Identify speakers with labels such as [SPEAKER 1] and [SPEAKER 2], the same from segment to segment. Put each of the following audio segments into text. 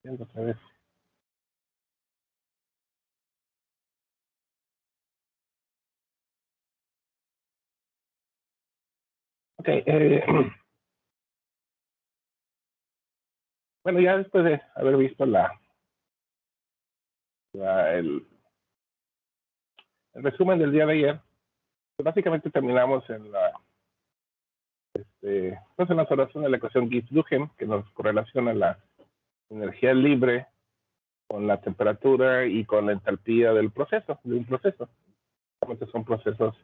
[SPEAKER 1] Viendo otra vez. Ok, bueno, ya después de haber visto el resumen del día de ayer, pues básicamente terminamos en pues en la solución de la ecuación Gibbs-Duhem, que nos correlaciona la energía libre con la temperatura y con la entalpía del proceso, de un proceso. Realmente son procesos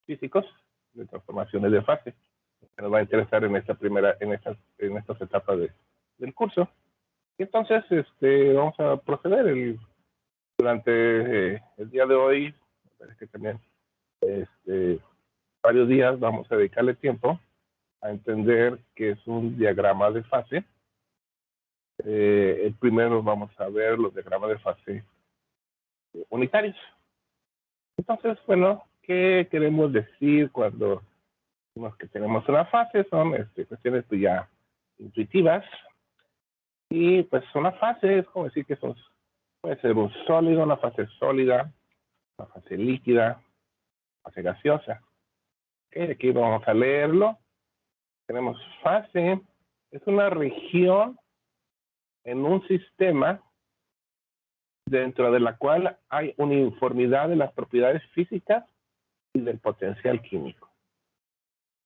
[SPEAKER 1] físicos de transformaciones de fase, que nos va a interesar en estas etapas del curso. Y entonces, vamos a proceder durante el día de hoy, me parece que también varios días vamos a dedicarle tiempo a entender qué es un diagrama de fase. El primero vamos a ver los diagramas de fase unitarios. Entonces, bueno, ¿qué queremos decir cuando decimos que tenemos una fase? Son cuestiones pues, ya intuitivas. Y pues una fase es como decir que puede ser un sólido, una fase sólida, una fase líquida, fase gaseosa. Okay, aquí vamos a leerlo. Tenemos fase, es una región en un sistema dentro de la cual hay uniformidad de las propiedades físicas y del potencial químico.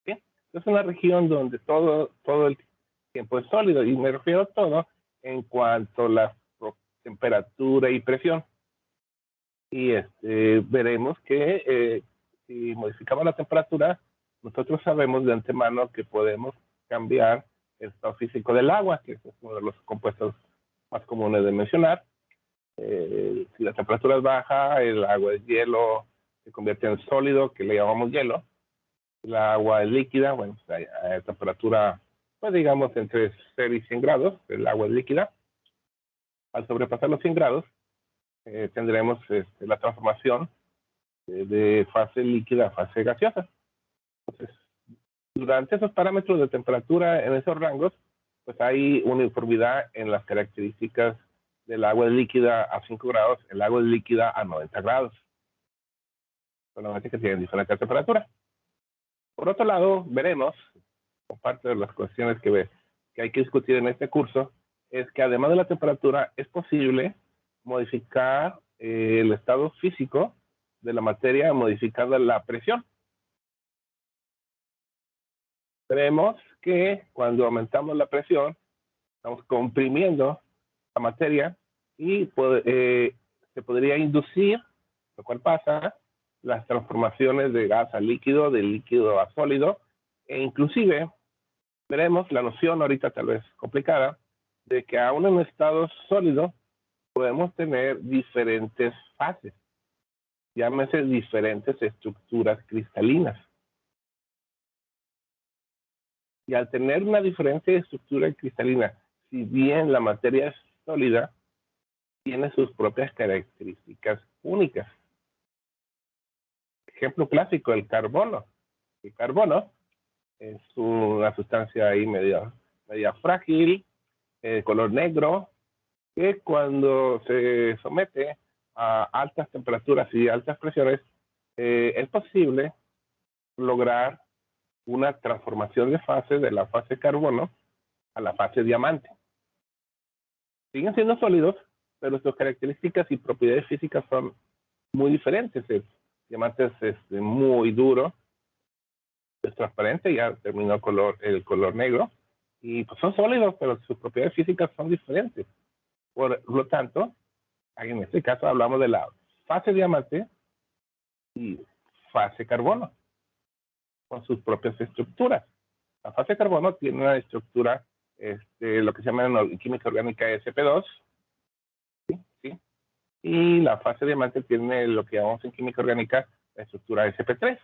[SPEAKER 1] ¿Sí? Es una región donde todo el tiempo es sólido, y me refiero a todo en cuanto a la temperatura y presión. Y veremos que si modificamos la temperatura, nosotros sabemos de antemano que podemos cambiar el estado físico del agua, que es uno de los compuestos más comunes de mencionar. Si la temperatura es baja, el agua es hielo, se convierte en sólido, que le llamamos hielo. La agua es líquida, bueno, pues a temperatura, pues digamos, entre 0 y 100 grados, el agua es líquida. Al sobrepasar los 100 grados, tendremos la transformación de fase líquida a fase gaseosa. Entonces, durante esos parámetros de temperatura, en esos rangos, pues hay uniformidad en las características del agua líquida a 5 grados, el agua líquida a 90 grados. Solamente que tienen diferente temperatura. Por otro lado, veremos, como parte de las cuestiones que hay que discutir en este curso, es que además de la temperatura, es posible modificar el estado físico de la materia modificando la presión. Veremos que cuando aumentamos la presión, estamos comprimiendo la materia y se podría inducir, lo cual pasa, las transformaciones de gas a líquido, de líquido a sólido, e inclusive veremos la noción ahorita tal vez complicada, de que aún en un estado sólido podemos tener diferentes fases, llámese diferentes estructuras cristalinas. Y al tener una diferente estructura cristalina, si bien la materia es sólida, tiene sus propias características únicas. Ejemplo clásico, el carbono. El carbono es una sustancia ahí media frágil, color negro, que cuando se somete a altas temperaturas y altas presiones, es posible lograr una transformación de fase de la fase carbono a la fase diamante. Siguen siendo sólidos, pero sus características y propiedades físicas son muy diferentes. El diamante es muy duro, es transparente, ya terminó el color negro, y pues son sólidos, pero sus propiedades físicas son diferentes. Por lo tanto, en este caso hablamos de la fase diamante y fase carbono, con sus propias estructuras. La fase carbono tiene una estructura, lo que se llama en química orgánica sp2, ¿sí? Y la fase diamante tiene lo que llamamos en química orgánica la estructura sp3.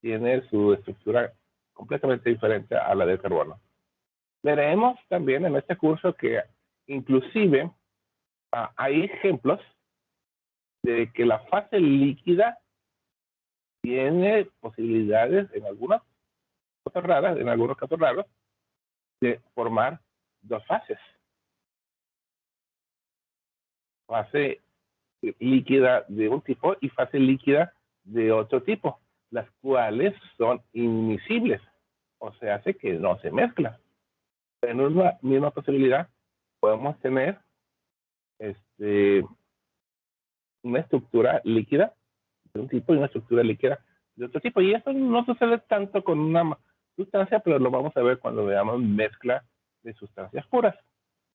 [SPEAKER 1] Tiene su estructura completamente diferente a la del carbono. Veremos también en este curso que inclusive hay ejemplos de que la fase líquida tiene posibilidades en algunos casos raros de formar dos fases. Fase líquida de un tipo y fase líquida de otro tipo, las cuales son inmiscibles, o sea, hace que no se mezclan. En una misma posibilidad podemos tener una estructura líquida de un tipo y una estructura líquida de otro tipo. Y eso no sucede tanto con una sustancia, pero lo vamos a ver cuando veamos mezcla de sustancias puras.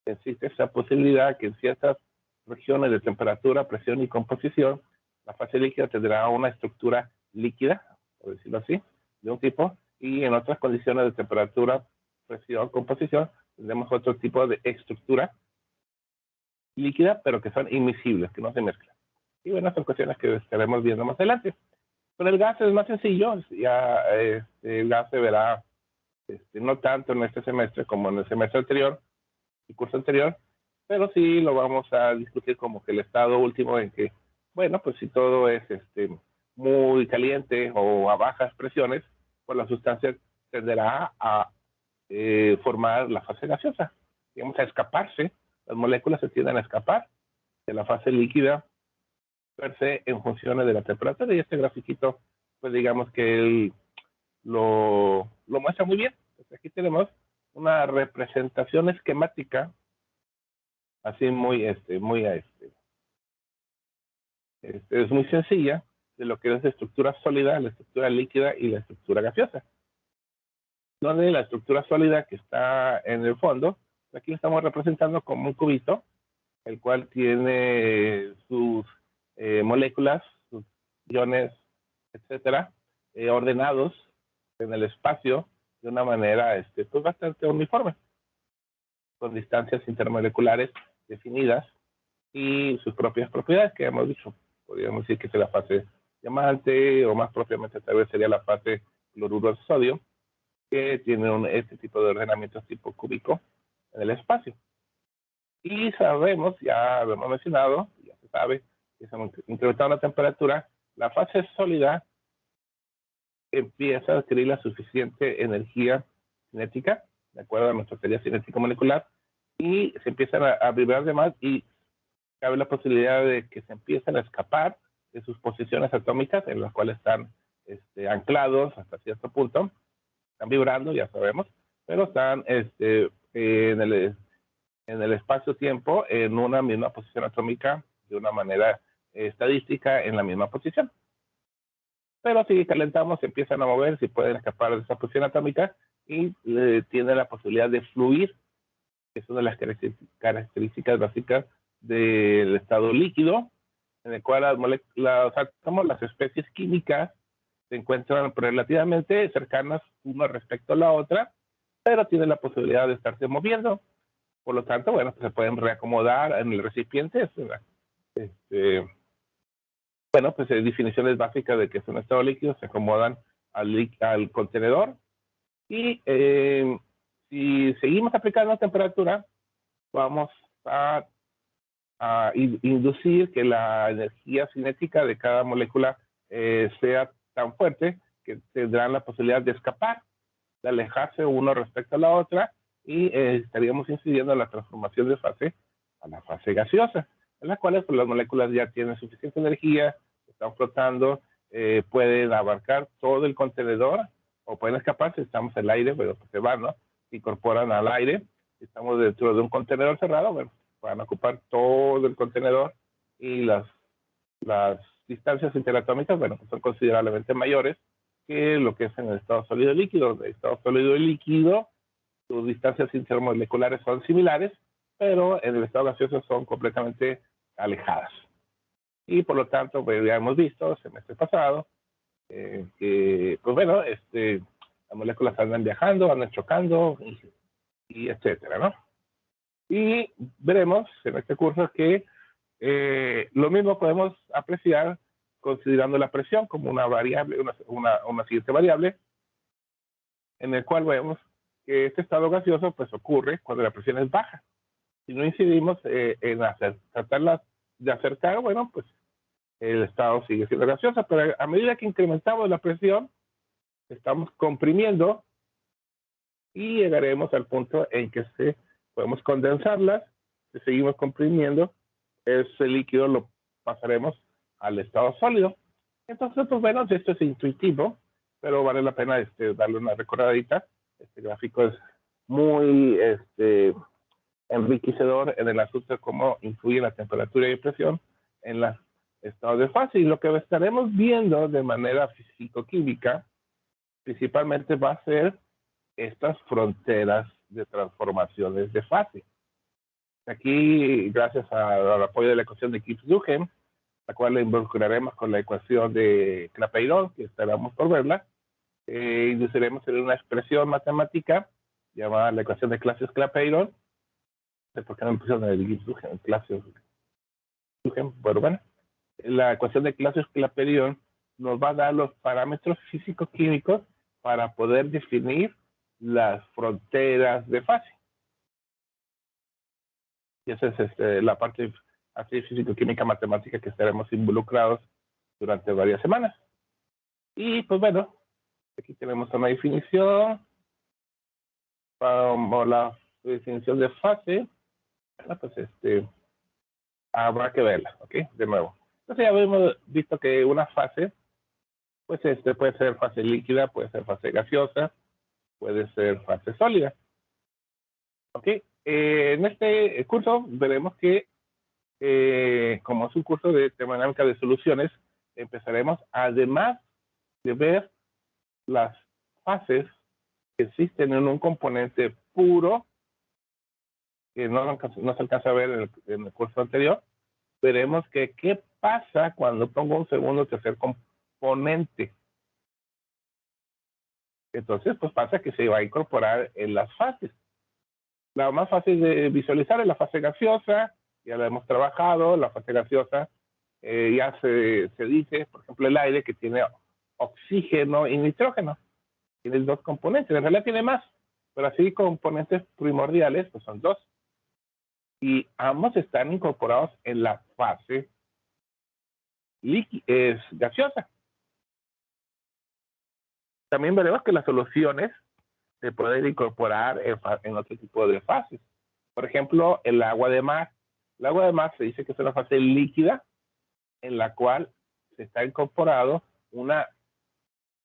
[SPEAKER 1] Existe esa posibilidad que en ciertas regiones de temperatura, presión y composición, la fase líquida tendrá una estructura líquida, por decirlo así, de un tipo, y en otras condiciones de temperatura, presión, composición, tendremos otro tipo de estructura líquida, pero que son inmiscibles, que no se mezclan. Y bueno, son cuestiones que estaremos viendo más adelante. Con el gas es más sencillo, ya el gas se verá no tanto en este semestre como en el semestre anterior, el curso anterior, pero sí lo vamos a discutir como que el estado último en que, bueno, pues si todo es muy caliente o a bajas presiones, pues la sustancia tenderá a formar la fase gaseosa, digamos, a escaparse, las moléculas se tienden a escapar de la fase líquida per se en función de la temperatura, y este grafiquito, pues digamos que él lo muestra muy bien. Entonces, aquí tenemos una representación esquemática así es muy sencilla de lo que es la estructura sólida, la estructura líquida y la estructura gaseosa. Donde la estructura sólida que está en el fondo, aquí lo estamos representando como un cubito, el cual tiene sus moléculas, sus iones, etcétera, ordenados en el espacio de una manera pues bastante uniforme, con distancias intermoleculares definidas y sus propias propiedades que hemos dicho. Podríamos decir que es la fase diamante, o más propiamente tal vez sería la fase cloruro de sodio, que tiene este tipo de ordenamientos tipo cúbico en el espacio. Y sabemos, ya lo hemos mencionado, ya se sabe, que se incrementando la temperatura, la fase sólida empieza a adquirir la suficiente energía cinética, de acuerdo a nuestra teoría cinética molecular, y se empiezan a vibrar de más, y cabe la posibilidad de que se empiecen a escapar de sus posiciones atómicas, en las cuales están anclados hasta cierto punto, están vibrando, ya sabemos, pero están en el espacio-tiempo en una misma posición atómica, de una manera estadística en la misma posición. Pero si calentamos, se empiezan a mover, si pueden escapar de esa posición atómica y tienen la posibilidad de fluir, que es una de las características básicas del estado líquido, en el cual los átomos, las especies químicas, se encuentran relativamente cercanas una respecto a la otra, pero tienen la posibilidad de estarse moviendo. Por lo tanto, bueno, pues se pueden reacomodar en el recipiente. Bueno, pues definiciones básicas de que es un estado líquido, se acomodan al contenedor, y si seguimos aplicando la temperatura, vamos a inducir que la energía cinética de cada molécula sea tan fuerte que tendrán la posibilidad de escapar, de alejarse uno respecto a la otra, y estaríamos incidiendo en la transformación de fase a la fase gaseosa, en la cual pues, las moléculas ya tienen suficiente energía, están flotando, pueden abarcar todo el contenedor, o pueden escaparse, estamos en el aire, pero pues se van, ¿no? Se incorporan al aire, estamos dentro de un contenedor cerrado, bueno, van a ocupar todo el contenedor, y las distancias interatómicas, bueno, pues son considerablemente mayores que lo que es en el estado sólido y líquido. En el estado sólido y líquido, sus distancias intermoleculares son similares, pero en el estado gaseoso son completamente alejadas. Y por lo tanto, pues ya hemos visto el semestre pasado que, pues bueno, las moléculas andan viajando, andan chocando, y etcétera, ¿no? Y veremos en este curso que lo mismo podemos apreciar considerando la presión como una variable, una siguiente variable, en el cual vemos que este estado gaseoso pues ocurre cuando la presión es baja. Si no incidimos en tratarla de acercar, bueno, pues el estado sigue siendo gaseoso, pero a medida que incrementamos la presión, estamos comprimiendo, y llegaremos al punto en que se podemos condensarlas, si seguimos comprimiendo, ese líquido lo pasaremos al estado sólido. Entonces, pues bueno, esto es intuitivo, pero vale la pena darle una recordadita. Este gráfico es muy enriquecedor en el asunto de cómo influye la temperatura y presión en los estados de fase. Y lo que estaremos viendo de manera físico-química principalmente va a ser estas fronteras de transformaciones de fase. Aquí, gracias al apoyo de la ecuación de Gibbs-Duhem, la cual la involucraremos con la ecuación de Clapeyron, que esperamos por verla, induciremos en una expresión matemática llamada la ecuación de Clausius-Clapeyron. ¿Por qué no me pusieron el Gibbs-Duhem? Clausius-Duhem, bueno, la ecuación de Clausius-Clapeyron nos va a dar los parámetros físico-químicos para poder definir las fronteras de fase. Y esa es la parte así físico-química matemática que estaremos involucrados durante varias semanas. Y pues bueno, aquí tenemos una definición, como la definición de fase. Bueno, pues habrá que verla, ¿ok? De nuevo. Entonces ya hemos visto que una fase, pues puede ser fase líquida, puede ser fase gaseosa, puede ser fase sólida. ¿Ok? En este curso veremos que, como es un curso de termodinámica de soluciones, empezaremos, además de ver las fases que existen en un componente puro, que no se alcanza a ver en el curso anterior, veremos que qué pasa cuando pongo un segundo o tercer componente. Entonces, pues pasa que se va a incorporar en las fases. La más fácil de visualizar es la fase gaseosa, ya la hemos trabajado. La fase gaseosa ya se dice, por ejemplo, el aire, que tiene oxígeno y nitrógeno. Tiene dos componentes, en realidad tiene más, pero así componentes primordiales, pues son dos. Y ambos están incorporados en la fase gaseosa. También veremos que las soluciones se pueden incorporar en otro tipo de fases. Por ejemplo, el agua de mar. El agua de mar se dice que es una fase líquida en la cual se está incorporado una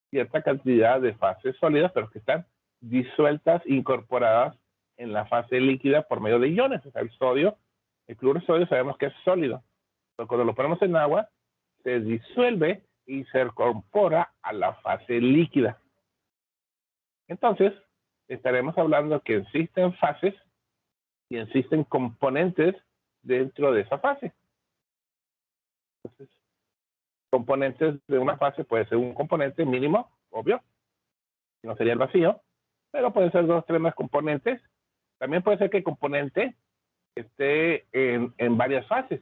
[SPEAKER 1] cierta cantidad de fases sólidas, pero que están disueltas, incorporadas en la fase líquida por medio de iones. O sea, el sodio, el cloruro de sodio sabemos que es sólido, pero cuando lo ponemos en agua, se disuelve y se incorpora a la fase líquida. Entonces, estaremos hablando que existen fases y existen componentes dentro de esa fase. Entonces, componentes de una fase puede ser un componente mínimo, obvio, no sería el vacío, pero pueden ser 2 o 3 más componentes. También puede ser que el componente esté en varias fases.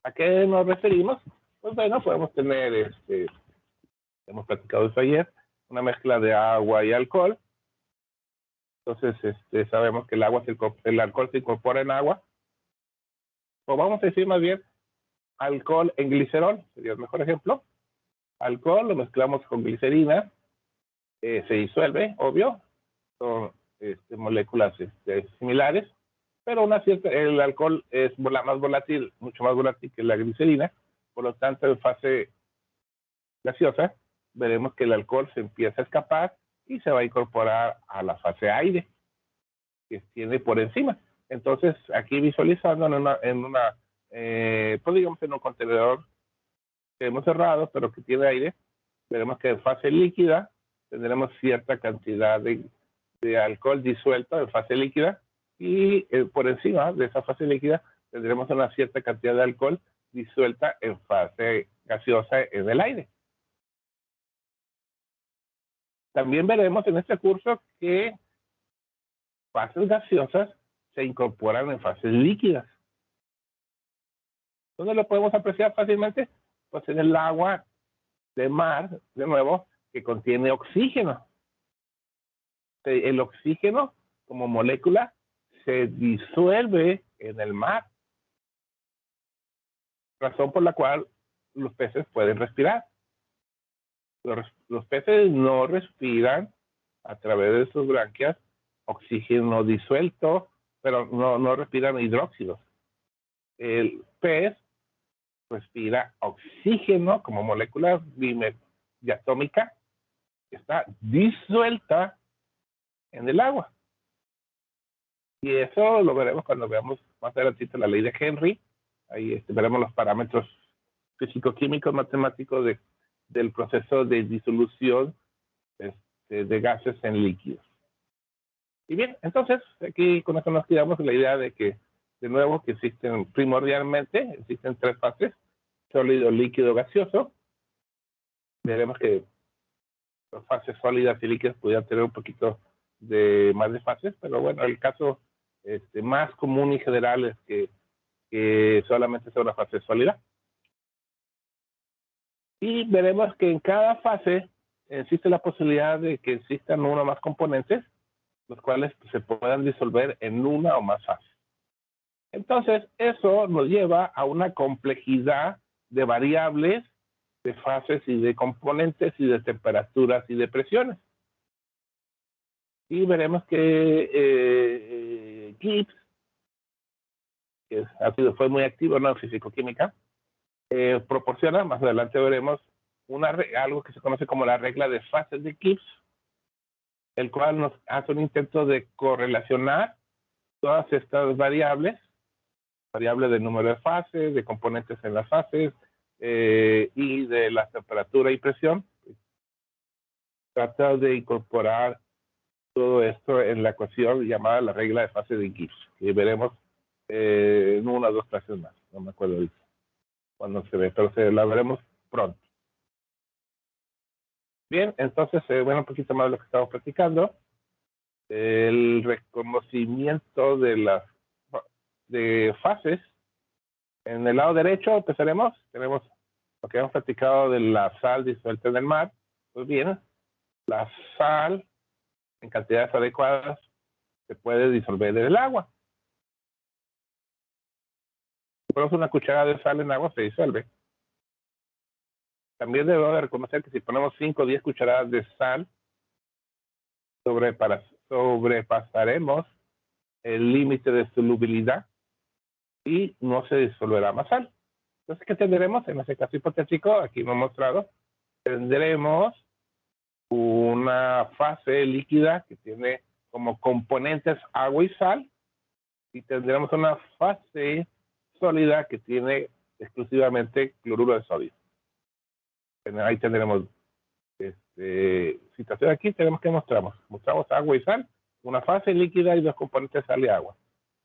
[SPEAKER 1] ¿A qué nos referimos? Pues bueno, podemos tener, hemos platicado eso ayer, una mezcla de agua y alcohol. Entonces, sabemos que el alcohol se incorpora en agua. O vamos a decir más bien alcohol en glicerol, sería el mejor ejemplo. Alcohol lo mezclamos con glicerina, se disuelve, obvio, son moléculas similares, pero el alcohol es más volátil, mucho más volátil que la glicerina. Por lo tanto, en fase gaseosa, veremos que el alcohol se empieza a escapar y se va a incorporar a la fase aire, que tiene por encima. Entonces, aquí visualizando pues digamos en un contenedor que hemos cerrado, pero que tiene aire, veremos que en fase líquida tendremos cierta cantidad de alcohol disuelto en fase líquida, y por encima de esa fase líquida tendremos una cierta cantidad de alcohol disuelta en fase gaseosa en el aire. También veremos en este curso que fases gaseosas se incorporan en fases líquidas. ¿Dónde lo podemos apreciar fácilmente? Pues en el agua de mar, de nuevo, que contiene oxígeno. El oxígeno, como molécula, se disuelve en el mar, razón por la cual los peces pueden respirar. Los peces no respiran a través de sus branquias oxígeno disuelto, pero no respiran hidróxidos. El pez respira oxígeno como molécula diatómica que está disuelta en el agua. Y eso lo veremos cuando veamos más adelante la ley de Henry. Ahí veremos los parámetros físico-químicos matemáticos del proceso de disolución de gases en líquidos. Y bien, entonces, aquí con esto nos quedamos en la idea de que, de nuevo, que primordialmente existen tres fases: sólido, líquido, gaseoso. Veremos que las fases sólidas y líquidas pudieran tener un poquito más de fases, pero bueno, el caso más común y general es que solamente sea una fase sólida. Y veremos que en cada fase existe la posibilidad de que existan uno o más componentes, los cuales se puedan disolver en una o más fases. Entonces, eso nos lleva a una complejidad de variables, de fases y de componentes y de temperaturas y de presiones. Y veremos que Gibbs, que fue muy activo en la físico-química, proporciona, más adelante veremos, algo que se conoce como la regla de fases de Gibbs, el cual nos hace un intento de correlacionar todas estas variables de número de fases, de componentes en las fases y de la temperatura y presión. Trata de incorporar todo esto en la ecuación llamada la regla de fase de Gibbs, que veremos en una o dos clases más, no me acuerdo ahorita cuando se ve, pero la veremos pronto. Bien, entonces, bueno, un poquito más de lo que estamos platicando. El reconocimiento de fases. En el lado derecho empezaremos. Tenemos lo que hemos platicado de la sal disuelta en el mar. Pues bien, la sal en cantidades adecuadas se puede disolver en el agua. Si ponemos una cucharada de sal en agua, se disuelve. También debemos de reconocer que si ponemos 5 o 10 cucharadas de sal, sobrepasaremos el límite de solubilidad y no se disolverá más sal. Entonces, ¿qué tendremos? En ese caso hipotético, aquí lo he mostrado, tendremos una fase líquida que tiene como componentes agua y sal, y tendremos una fase sólida que tiene exclusivamente cloruro de sodio. Ahí tendremos situación. Aquí tenemos que mostramos agua y sal, una fase líquida y dos componentes sal y agua.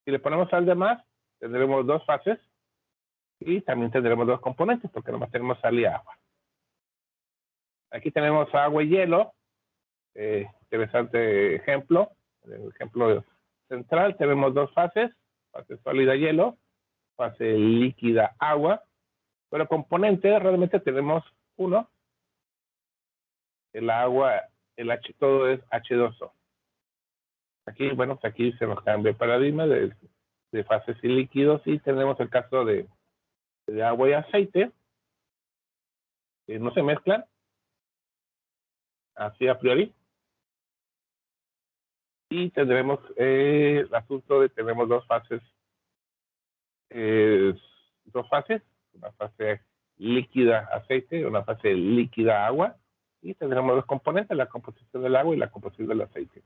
[SPEAKER 1] Si le ponemos sal de más, tendremos dos fases y también tendremos dos componentes porque nomás tenemos sal y agua. Aquí tenemos agua y hielo. Interesante ejemplo. En el ejemplo central tenemos dos fases: fase sólida hielo, fase líquida agua. Pero componentes realmente tenemos uno. El agua, todo es H2O. Aquí, bueno, pues aquí se nos cambia el paradigma de fases y líquidos, y tenemos el caso de agua y aceite, que no se mezclan, así a priori. Y tendremos el asunto de tenemos dos fases, una fase líquida aceite y una fase líquida agua, y tendremos dos componentes, la composición del agua y la composición del aceite.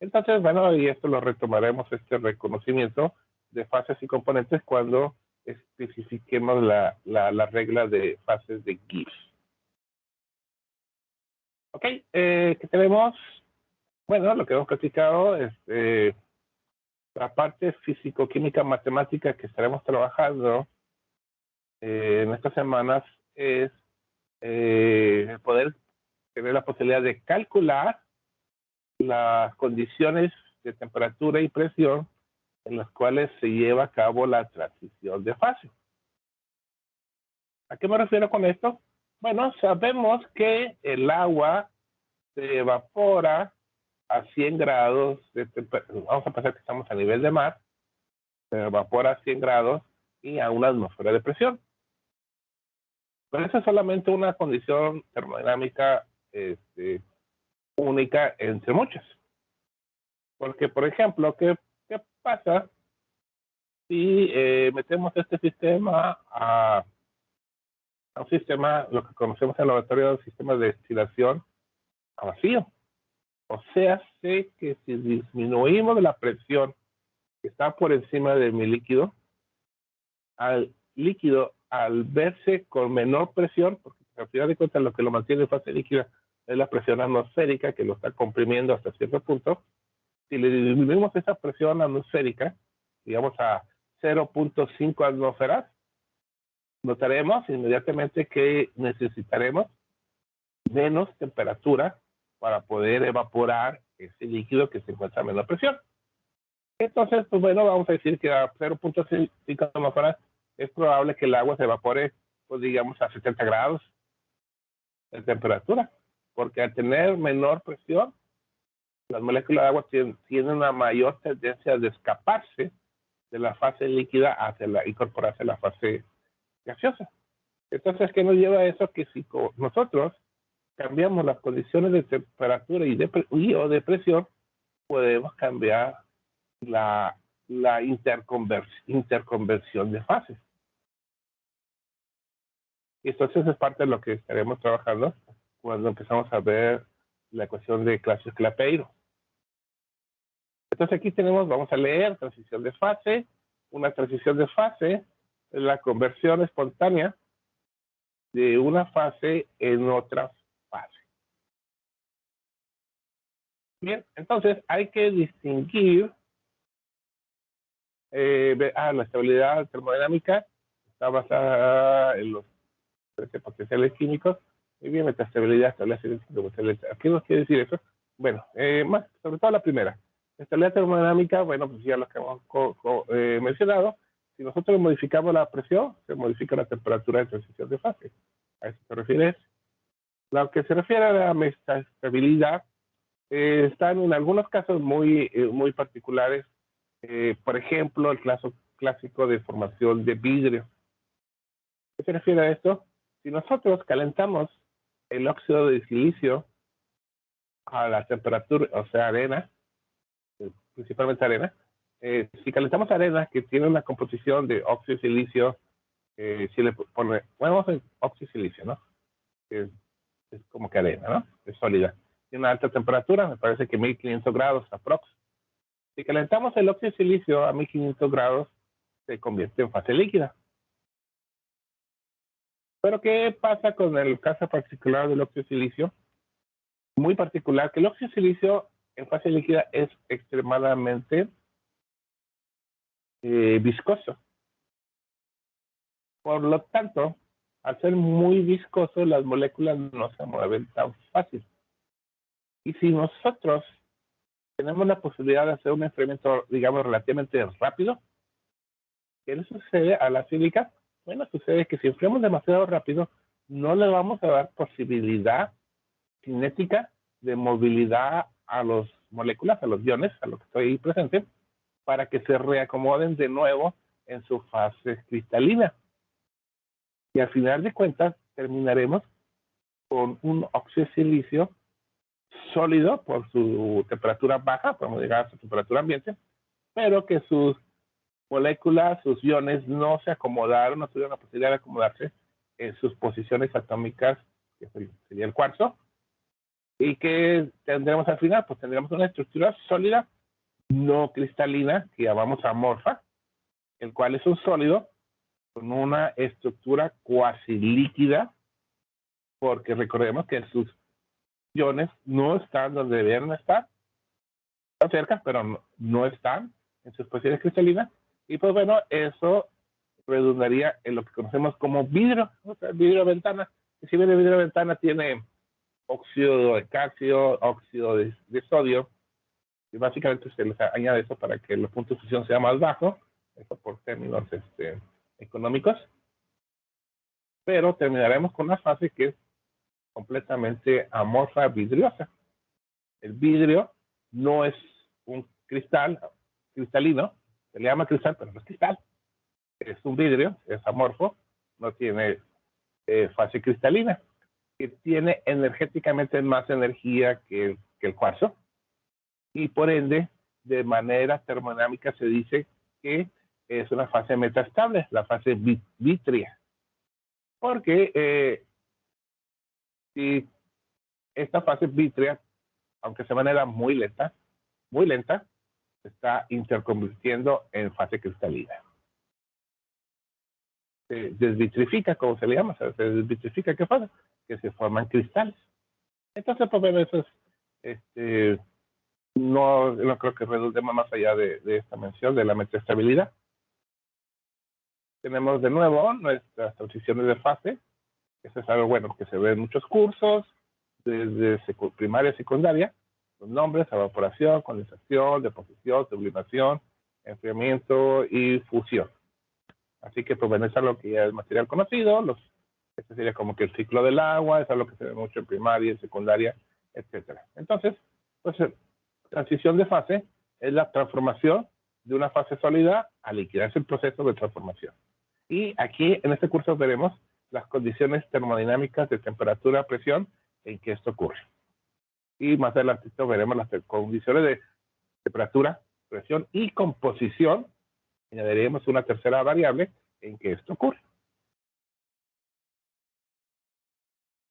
[SPEAKER 1] Entonces, bueno, y esto lo retomaremos, este reconocimiento de fases y componentes, cuando especifiquemos la regla de fases de Gibbs. Ok, ¿qué tenemos? Bueno, lo que hemos platicado es la parte físico-química matemática que estaremos trabajando en estas semanas, es poder tener la posibilidad de calcular las condiciones de temperatura y presión en las cuales se lleva a cabo la transición de fase. ¿A qué me refiero con esto? Bueno, sabemos que el agua se evapora a 100 grados de temperatura. Vamos a pensar que estamos a nivel de mar. Se evapora a 100 grados y a una atmósfera de presión. Pero esa es solamente una condición termodinámica única entre muchas. Porque, por ejemplo, ¿qué pasa si metemos este sistema a un sistema, lo que conocemos en el laboratorio, sistema de destilación a vacío? O sea, sé que si disminuimos la presión que está por encima de mi líquido, al líquido, al verse con menor presión, porque al final de cuentas lo que lo mantiene en fase líquida es la presión atmosférica que lo está comprimiendo hasta cierto punto. Si le disminuimos esa presión atmosférica, digamos a 0.5 atmósferas, notaremos inmediatamente que necesitaremos menos temperatura para poder evaporar ese líquido que se encuentra a menor presión. Entonces, pues bueno, vamos a decir que a 0.5 atmósferas es probable que el agua se evapore, pues digamos, a 70 grados de temperatura, porque al tener menor presión, las moléculas de agua tienen una mayor tendencia de escaparse de la fase líquida hacia incorporarse a la fase gaseosa. Entonces, ¿qué nos lleva a eso? Que si nosotros cambiamos las condiciones de temperatura o de presión, podemos cambiar la interconversión de fases. Y entonces es parte de lo que estaremos trabajando cuando empezamos a ver la ecuación de Clapeyron. Entonces aquí vamos a leer transición de fase. Una transición de fase es la conversión espontánea de una fase en otra fase. Bien, entonces hay que distinguir la estabilidad termodinámica está basada en los potenciales químicos. Muy bien, metastabilidad, ¿qué nos quiere decir eso? Bueno, más sobre todo la primera. Estabilidad termodinámica, bueno, pues ya lo que hemos mencionado. Si nosotros modificamos la presión, se modifica la temperatura de transición de fase. ¿A eso se refiere? Lo que se refiere a la metastabilidad, están en algunos casos muy particulares. Por ejemplo, el caso clásico de formación de vidrio. ¿Qué se refiere a esto? Si nosotros calentamos el óxido de silicio a la temperatura, o sea, arena, principalmente arena, si calentamos arena que tiene una composición de óxido de silicio, si le pone, bueno, vamos a óxido de silicio, ¿no? Es como que arena, ¿no? Es sólida. Tiene una alta temperatura, me parece que 1500 grados aprox. Si calentamos el óxido de silicio a 1500 grados, se convierte en fase líquida. Pero ¿qué pasa con el caso particular del óxido de silicio? Muy particular, que el óxido de silicio en fase líquida es extremadamente viscoso. Por lo tanto, al ser muy viscoso, las moléculas no se mueven tan fácil. Y si nosotros tenemos la posibilidad de hacer un enfriamiento, digamos, relativamente rápido, ¿qué le sucede a la sílica? Bueno, sucede que si enfriamos demasiado rápido, no le vamos a dar posibilidad cinética de movilidad a las moléculas, a los iones, a lo que estoy presente, para que se reacomoden de nuevo en su fase cristalina. Y al final de cuentas terminaremos con un óxido de silicio sólido por su temperatura baja, podemos llegar a su temperatura ambiente, pero que sus moléculas, sus iones no se acomodaron, no tuvieron la posibilidad de acomodarse en sus posiciones atómicas, que sería el cuarzo, y que tendremos al final, pues tendremos una estructura sólida, no cristalina, que llamamos amorfa, el cual es un sólido con una estructura cuasi líquida, porque recordemos que sus iones no están donde deberían estar, están cerca, pero no están en sus posiciones cristalinas, y pues bueno, eso redundaría en lo que conocemos como vidrio, o sea, vidrio ventana. Y si bien el vidrio ventana tiene óxido de calcio, óxido de sodio, y básicamente se les añade eso para que los puntos de fusión sean más bajos, eso por términos económicos, pero terminaremos con una fase que es completamente amorfa vidriosa. El vidrio no es un cristalino, se le llama cristal, pero no es cristal, es un vidrio, es amorfo, no tiene fase cristalina, que tiene energéticamente más energía que el cuarzo, y por ende de manera termodinámica se dice que es una fase metastable, la fase vítrea. Porque si esta fase vítrea, aunque sea de manera muy lenta, se está interconvirtiendo en fase cristalina. Se desvitrifica, como se le llama, se desvitrifica, ¿qué pasa? Que se forman cristales. Entonces, pues bueno, eso es, no creo que redundemos más allá de esta mención de la metaestabilidad. Tenemos de nuevo nuestras transiciones de fase. Eso es algo bueno que se ve en muchos cursos, desde primaria a secundaria. Los nombres: evaporación, condensación, deposición, sublimación, enfriamiento y fusión. Así que pues bueno, es algo que ya es material conocido. Este sería como que el ciclo del agua, es algo que se ve mucho en primaria, en secundaria, etcétera. Entonces, pues transición de fase es la transformación de una fase sólida a líquida, es el proceso de transformación. Y aquí en este curso veremos las condiciones termodinámicas de temperatura, presión en que esto ocurre. Y más adelante veremos las condiciones de temperatura, presión y composición. Añadiremos una tercera variable en que esto ocurre.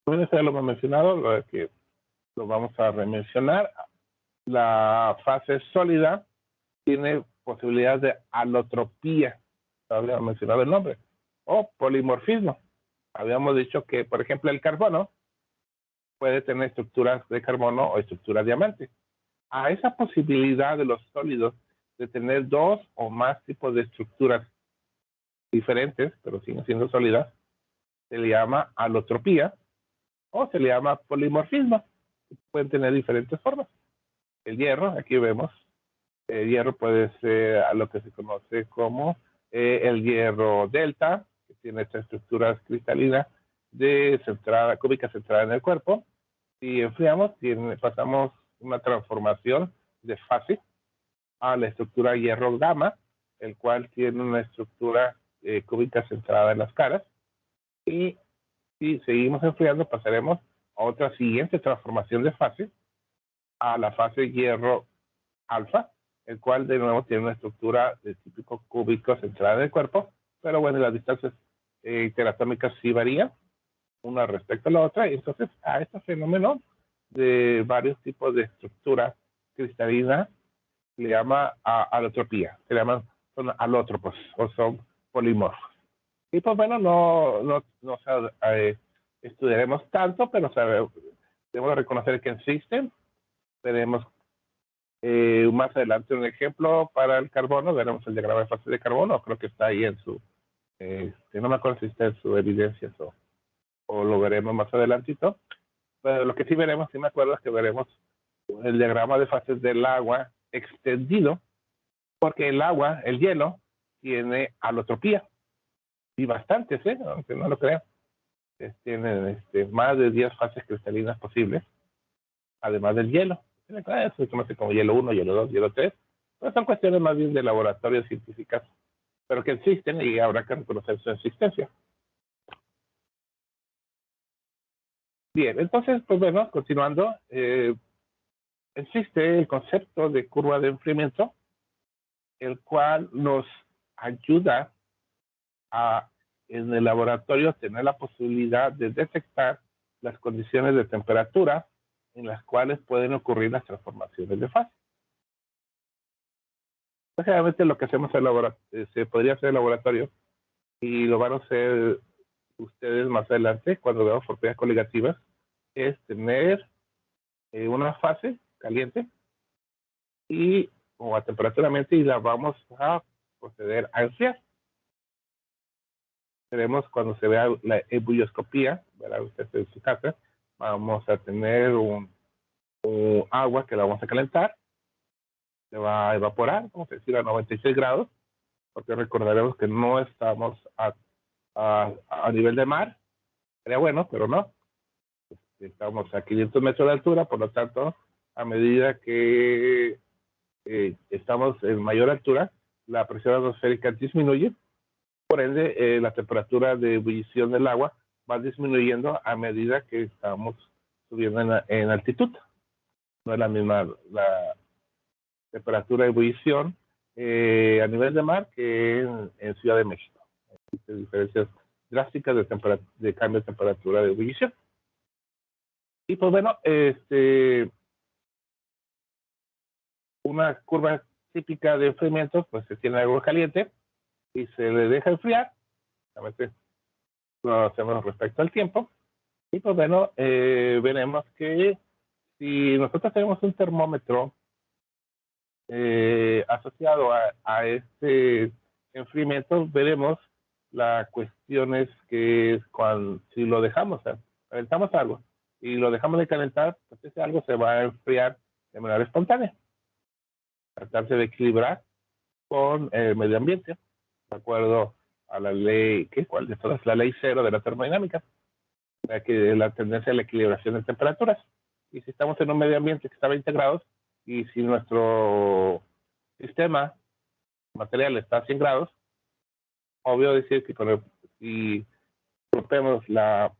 [SPEAKER 1] Bueno, eso ya lo hemos mencionado, lo que lo vamos a remencionar. La fase sólida tiene posibilidades de alotropía, habíamos mencionado el nombre, o polimorfismo. Habíamos dicho que, por ejemplo, el carbono puede tener estructuras de carbono o estructuras de diamante. A esa posibilidad de los sólidos de tener dos o más tipos de estructuras diferentes, pero siguen siendo sólidas, se le llama alotropía o se le llama polimorfismo. Pueden tener diferentes formas. El hierro, aquí vemos, el hierro puede ser a lo que se conoce como el hierro delta, que tiene esta estructura cristalina cúbica centrada en el cuerpo. Si enfriamos, pasamos una transformación de fase a la estructura hierro gamma, el cual tiene una estructura cúbica centrada en las caras. Y si seguimos enfriando, pasaremos a otra siguiente transformación de fase, a la fase hierro alfa, el cual de nuevo tiene una estructura de típico cúbico centrada en el cuerpo, pero bueno, las distancias interatómicas sí varían una respecto a la otra, y entonces a este fenómeno de varios tipos de estructura cristalina se le llama alotropía, son alótropos o son polimorfos. Y pues bueno, no estudiaremos tanto, pero debemos reconocer que existen. Tenemos más adelante un ejemplo para el carbono, veremos el diagrama de fase de carbono, creo que está ahí en su, no me acuerdo si está en su evidencia o lo veremos más adelantito, pero lo que sí veremos, sí me acuerdo, es que veremos el diagrama de fases del agua extendido, porque el agua, el hielo, tiene alotropía, y bastantes, aunque no lo crean. Tienen más de 10 fases cristalinas posibles, además del hielo. Eso se conoce como hielo 1, hielo 2, hielo 3, pero son cuestiones más bien de laboratorios científicas, pero que existen y habrá que reconocer su existencia. Bien, entonces, pues bueno, continuando, existe el concepto de curva de enfriamiento, el cual nos ayuda en el laboratorio tener la posibilidad de detectar las condiciones de temperatura en las cuales pueden ocurrir las transformaciones de fase. Generalmente lo que hacemos se podría hacer en el laboratorio, y lo van a hacer ustedes más adelante cuando veamos propiedades coligativas, es tener una fase caliente o a temperatura ambiente, y la vamos a proceder a enfriar. Tenemos, cuando se vea la ebullioscopía, verá usted en su casa, vamos a tener un agua que la vamos a calentar, se va a evaporar, vamos a decir a 96 grados, porque recordaremos que no estamos a nivel de mar. Sería bueno, pero no. Estamos a 500 metros de altura, por lo tanto, a medida que estamos en mayor altura, la presión atmosférica disminuye, por ende, la temperatura de ebullición del agua va disminuyendo a medida que estamos subiendo en altitud. No es la misma temperatura de ebullición a nivel de mar que en Ciudad de México. Existen diferencias drásticas de cambio de temperatura de ebullición. Y pues bueno, una curva típica de enfriamiento, pues se tiene agua caliente y se le deja enfriar. Realmente lo hacemos respecto al tiempo. Y pues bueno, veremos que si nosotros tenemos un termómetro asociado a este enfriamiento, veremos la cuestión es que si lo dejamos, o sea, calentamos algo y lo dejamos de calentar, pues ese algo se va a enfriar de manera espontánea. Tratarse de equilibrar con el medio ambiente, de acuerdo a la ley, ¿cuál de todas? La ley cero de la termodinámica, la tendencia a la equilibración de temperaturas. Y si estamos en un medio ambiente que está a 20 grados y si nuestro sistema material está a 100 grados, obvio decir que si rompemos la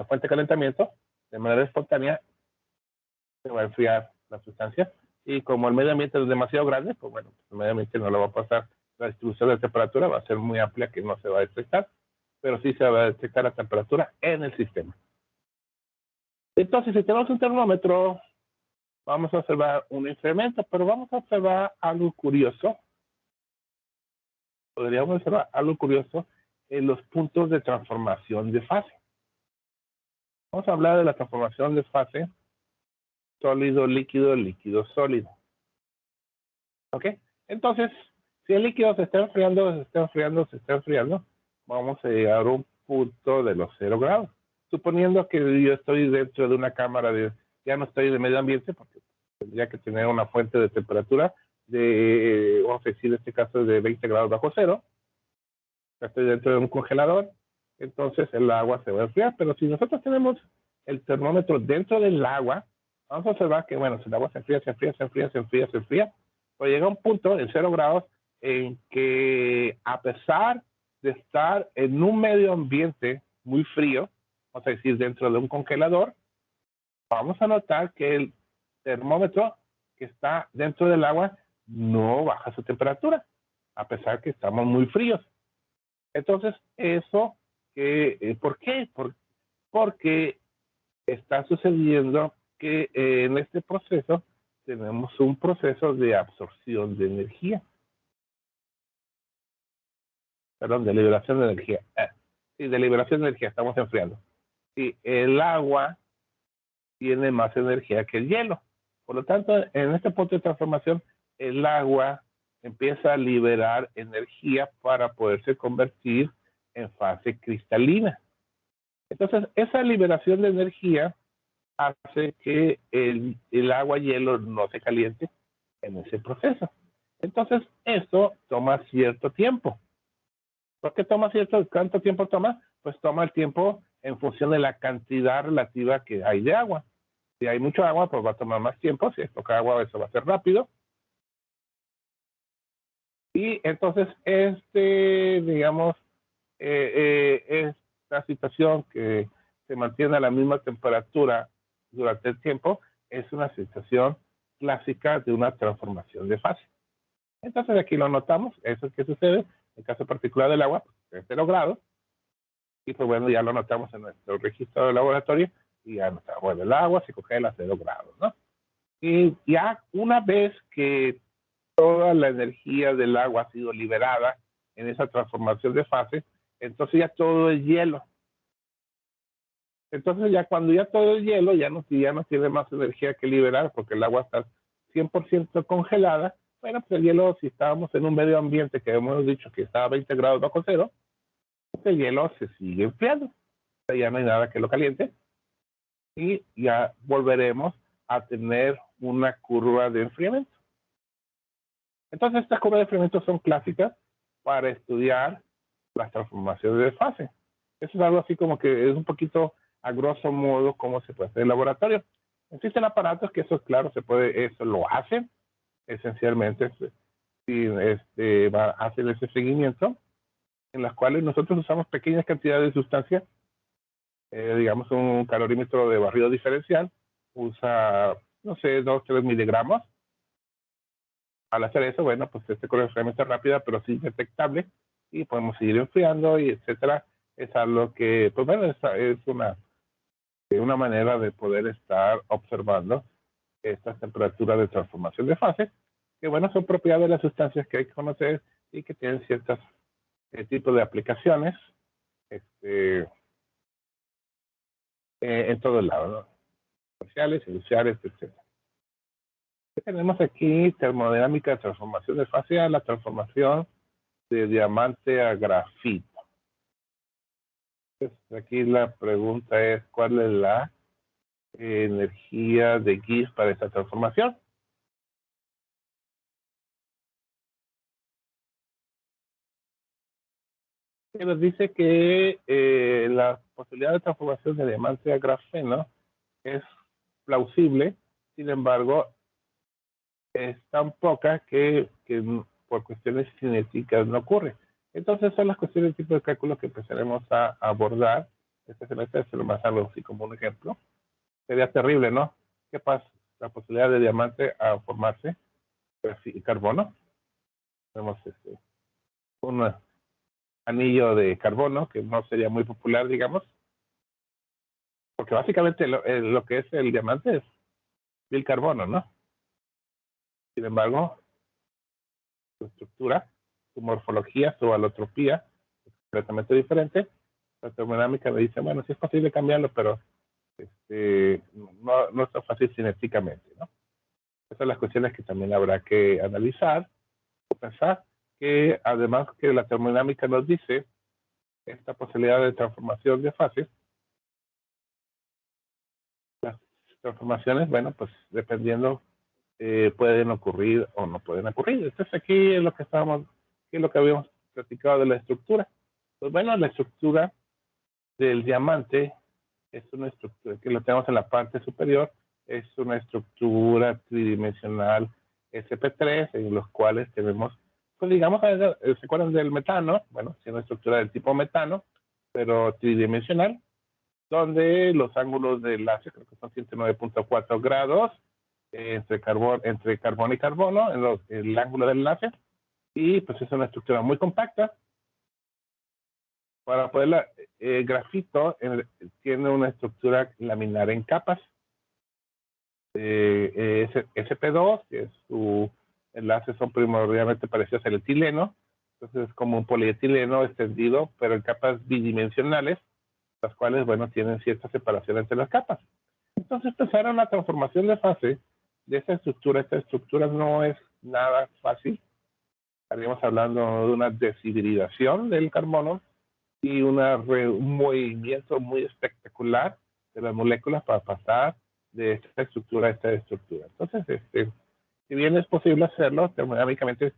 [SPEAKER 1] fuente de calentamiento de manera espontánea, se va a enfriar la sustancia. Y como el medio ambiente es demasiado grande, pues bueno, el medio ambiente no lo va a pasar. La distribución de temperatura va a ser muy amplia que no se va a detectar, pero sí se va a detectar la temperatura en el sistema. Entonces, si tenemos un termómetro, vamos a observar un incremento, pero vamos a observar algo curioso. Podríamos observar algo curioso en los puntos de transformación de fase. Vamos a hablar de la transformación de fase sólido, líquido, líquido, sólido. ¿Ok? Entonces, si el líquido se está enfriando, se está enfriando, se está enfriando, vamos a llegar a un punto de los 0 grados. Suponiendo que yo estoy dentro de una cámara ya no estoy de medio ambiente, porque tendría que tener una fuente de temperatura vamos a decir, en este caso, de 20 grados bajo cero. Ya estoy dentro de un congelador, entonces el agua se va a enfriar. Pero si nosotros tenemos el termómetro dentro del agua, vamos a observar que, bueno, si el agua se enfría, se enfría, se enfría, se enfría, se enfría, pues llega un punto en 0 grados en que, a pesar de estar en un medio ambiente muy frío, vamos a decir dentro de un congelador, vamos a notar que el termómetro que está dentro del agua no baja su temperatura, a pesar que estamos muy fríos. Entonces, eso, ¿por qué? Porque está sucediendo que en este proceso tenemos un proceso de absorción de energía. Perdón, de liberación de energía. Sí, de liberación de energía, estamos enfriando. Y el agua tiene más energía que el hielo. Por lo tanto, en este punto de transformación, el agua empieza a liberar energía para poderse convertir en fase cristalina. Entonces, esa liberación de energía hace que el agua-hielo no se caliente en ese proceso. Entonces, esto toma cierto tiempo. ¿Por qué toma cuánto tiempo toma? Pues toma el tiempo en función de la cantidad relativa que hay de agua. Si hay mucho agua, pues va a tomar más tiempo. Si es poca agua, eso va a ser rápido. Y entonces, digamos, esta situación que se mantiene a la misma temperatura durante el tiempo es una situación clásica de una transformación de fase. Entonces, aquí lo notamos. Eso es que sucede. En el caso particular del agua, pues, es 0 grados. Y pues bueno, ya lo notamos en nuestro registro de laboratorio. Y ya notamos, bueno, el agua se congela a 0 grados, ¿no? Y ya una vez que toda la energía del agua ha sido liberada en esa transformación de fase, entonces ya todo es hielo. Entonces ya cuando ya todo es hielo, ya no tiene más energía que liberar porque el agua está 100% congelada. Bueno, pues el hielo, si estábamos en un medio ambiente que hemos dicho que está a 20 grados bajo cero, pues el hielo se sigue enfriando. O sea, ya no hay nada que lo caliente y ya volveremos a tener una curva de enfriamiento. Entonces, estas curvas de enfriamiento son clásicas para estudiar las transformaciones de fase. Eso es algo así como que es un poquito a grosso modo cómo se puede hacer en el laboratorio. Existen aparatos que eso, claro, eso lo hacen, esencialmente, hacen ese seguimiento, en las cuales nosotros usamos pequeñas cantidades de sustancia, digamos un calorímetro de barrido diferencial, usa, no sé, 2 o 3 miligramos, al hacer eso, bueno, pues este corre realmente rápida, pero sí detectable, y podemos seguir enfriando, y etcétera. Es algo que, pues bueno, es una manera de poder estar observando estas temperaturas de transformación de fase, que bueno, son propiedades de las sustancias que hay que conocer y que tienen ciertos tipos de aplicaciones en todo el lado, ¿no? Comerciales, industriales, etcétera. Tenemos aquí termodinámica de transformación de fase a la transformación de diamante a grafito. Entonces, aquí la pregunta es, ¿cuál es la energía de Gibbs para esta transformación? Que nos dice que la posibilidad de transformación de diamante a grafeno es plausible, sin embargo, es tan poca que por cuestiones cinéticas no ocurre. Entonces son las cuestiones de tipo de cálculo que empezaremos a abordar. Este semestre es lo más algo así como un ejemplo. Sería terrible, ¿no? ¿Qué pasa? La posibilidad de diamante a formarse, carbono. Tenemos un anillo de carbono que no sería muy popular, digamos, porque básicamente lo que es el diamante es el carbono, ¿no? Sin embargo, su estructura, su morfología, su alotropía es completamente diferente. La termodinámica me dice, bueno, sí es posible cambiarlo, pero no es tan fácil cinéticamente, ¿no? Esas son las cuestiones que también habrá que analizar o pensar, que además que la termodinámica nos dice esta posibilidad de transformación de fases, las transformaciones, bueno, pues dependiendo, pueden ocurrir o no pueden ocurrir. Entonces aquí es lo que aquí es lo que habíamos platicado de la estructura. Pues bueno, la estructura del diamante es una estructura que lo tenemos en la parte superior, es una estructura tridimensional sp3 en los cuales tenemos, pues digamos, ¿se acuerdan del metano? Bueno, es una estructura del tipo metano, pero tridimensional, donde los ángulos de enlace creo que son 109.4 grados entre carbono y carbono, el ángulo del enlace, y pues es una estructura muy compacta. Para poderla, grafito tiene una estructura laminar en capas. SP2, que su enlaces son primordialmente parecidos al etileno, entonces es como un polietileno extendido, pero en capas bidimensionales, las cuales, bueno, tienen cierta separación entre las capas. Entonces empezaron la transformación de fase de esta estructura. Esta estructura no es nada fácil. Estaríamos hablando de una deshibridación del carbono y un movimiento muy espectacular de las moléculas para pasar de esta estructura a esta estructura. Entonces, si bien es posible hacerlo, termodinámicamente,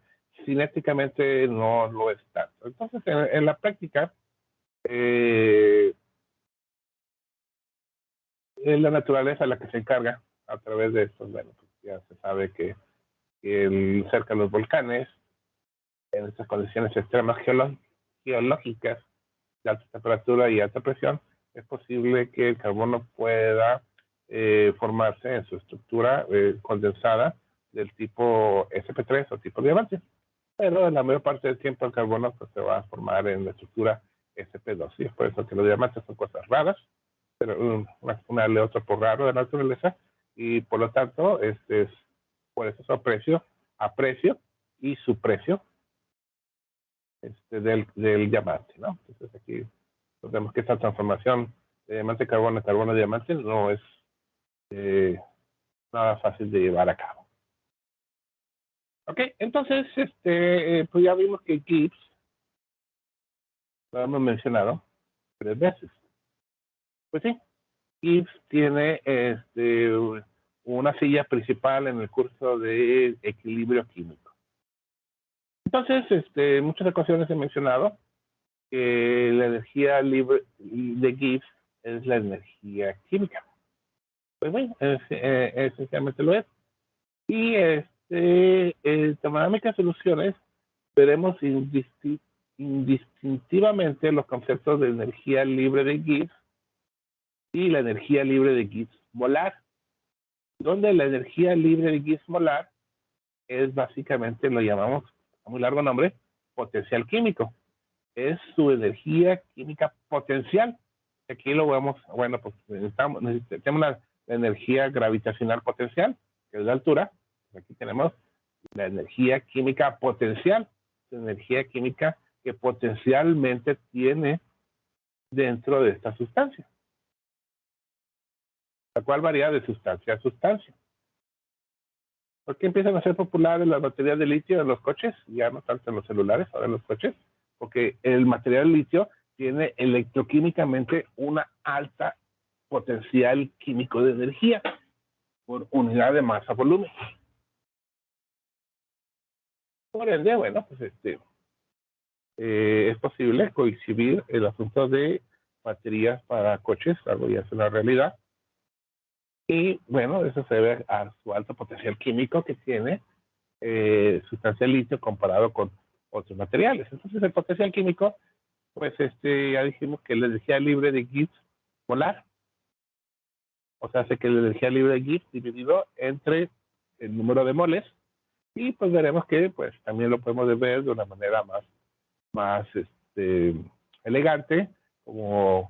[SPEAKER 1] cinéticamente no lo es tanto. Entonces, en la práctica, es la naturaleza la que se encarga a través de esto. Bueno, pues ya se sabe que cerca de los volcanes, en estas condiciones extremas geológicas de alta temperatura y alta presión, es posible que el carbono pueda formarse en su estructura condensada del tipo sp3 o tipo diamante. Pero en la mayor parte del tiempo el carbono pues, se va a formar en la estructura sp2. Y es por eso que los diamantes son cosas raras, pero una le otra por raro de la naturaleza, y por lo tanto, por eso su aprecio y su precio del diamante, ¿no? Entonces aquí vemos que esta transformación de diamante, carbono, carbono, diamante no es nada fácil de llevar a cabo. Ok, entonces, pues ya vimos que Gibbs, lo hemos mencionado 3 veces. Pues sí, Gibbs tiene una silla principal en el curso de equilibrio químico. Entonces, en muchas ocasiones he mencionado que la energía libre de Gibbs es la energía química. Pues bueno, esencialmente lo es. Y en termodinámica de soluciones veremos indistintivamente los conceptos de energía libre de Gibbs y la energía libre de Gibbs molar, donde la energía libre de Gibbs molar es básicamente, lo llamamos, a muy largo nombre, potencial químico. Es su energía química potencial. Aquí lo vemos, bueno, pues tenemos la energía gravitacional potencial, que es la altura. Aquí tenemos la energía química potencial, la energía química que potencialmente tiene dentro de esta sustancia, la cual varía de sustancia a sustancia. ¿Por qué empiezan a ser populares las baterías de litio en los coches? Ya no tanto en los celulares, ahora en los coches. Porque el material litio tiene electroquímicamente una alta potencial químico de energía por unidad de masa volumen. Por ende, bueno, pues es posible coexhibir el asunto de baterías para coches, algo ya es una realidad. Y bueno, eso se debe a su alto potencial químico que tiene sustancia litio comparado con otros materiales. Entonces, el potencial químico, pues ya dijimos que la energía libre de Gibbs molar, o sea, hace que la energía libre de Gibbs dividido entre el número de moles, y pues veremos que pues también lo podemos ver de una manera más elegante, como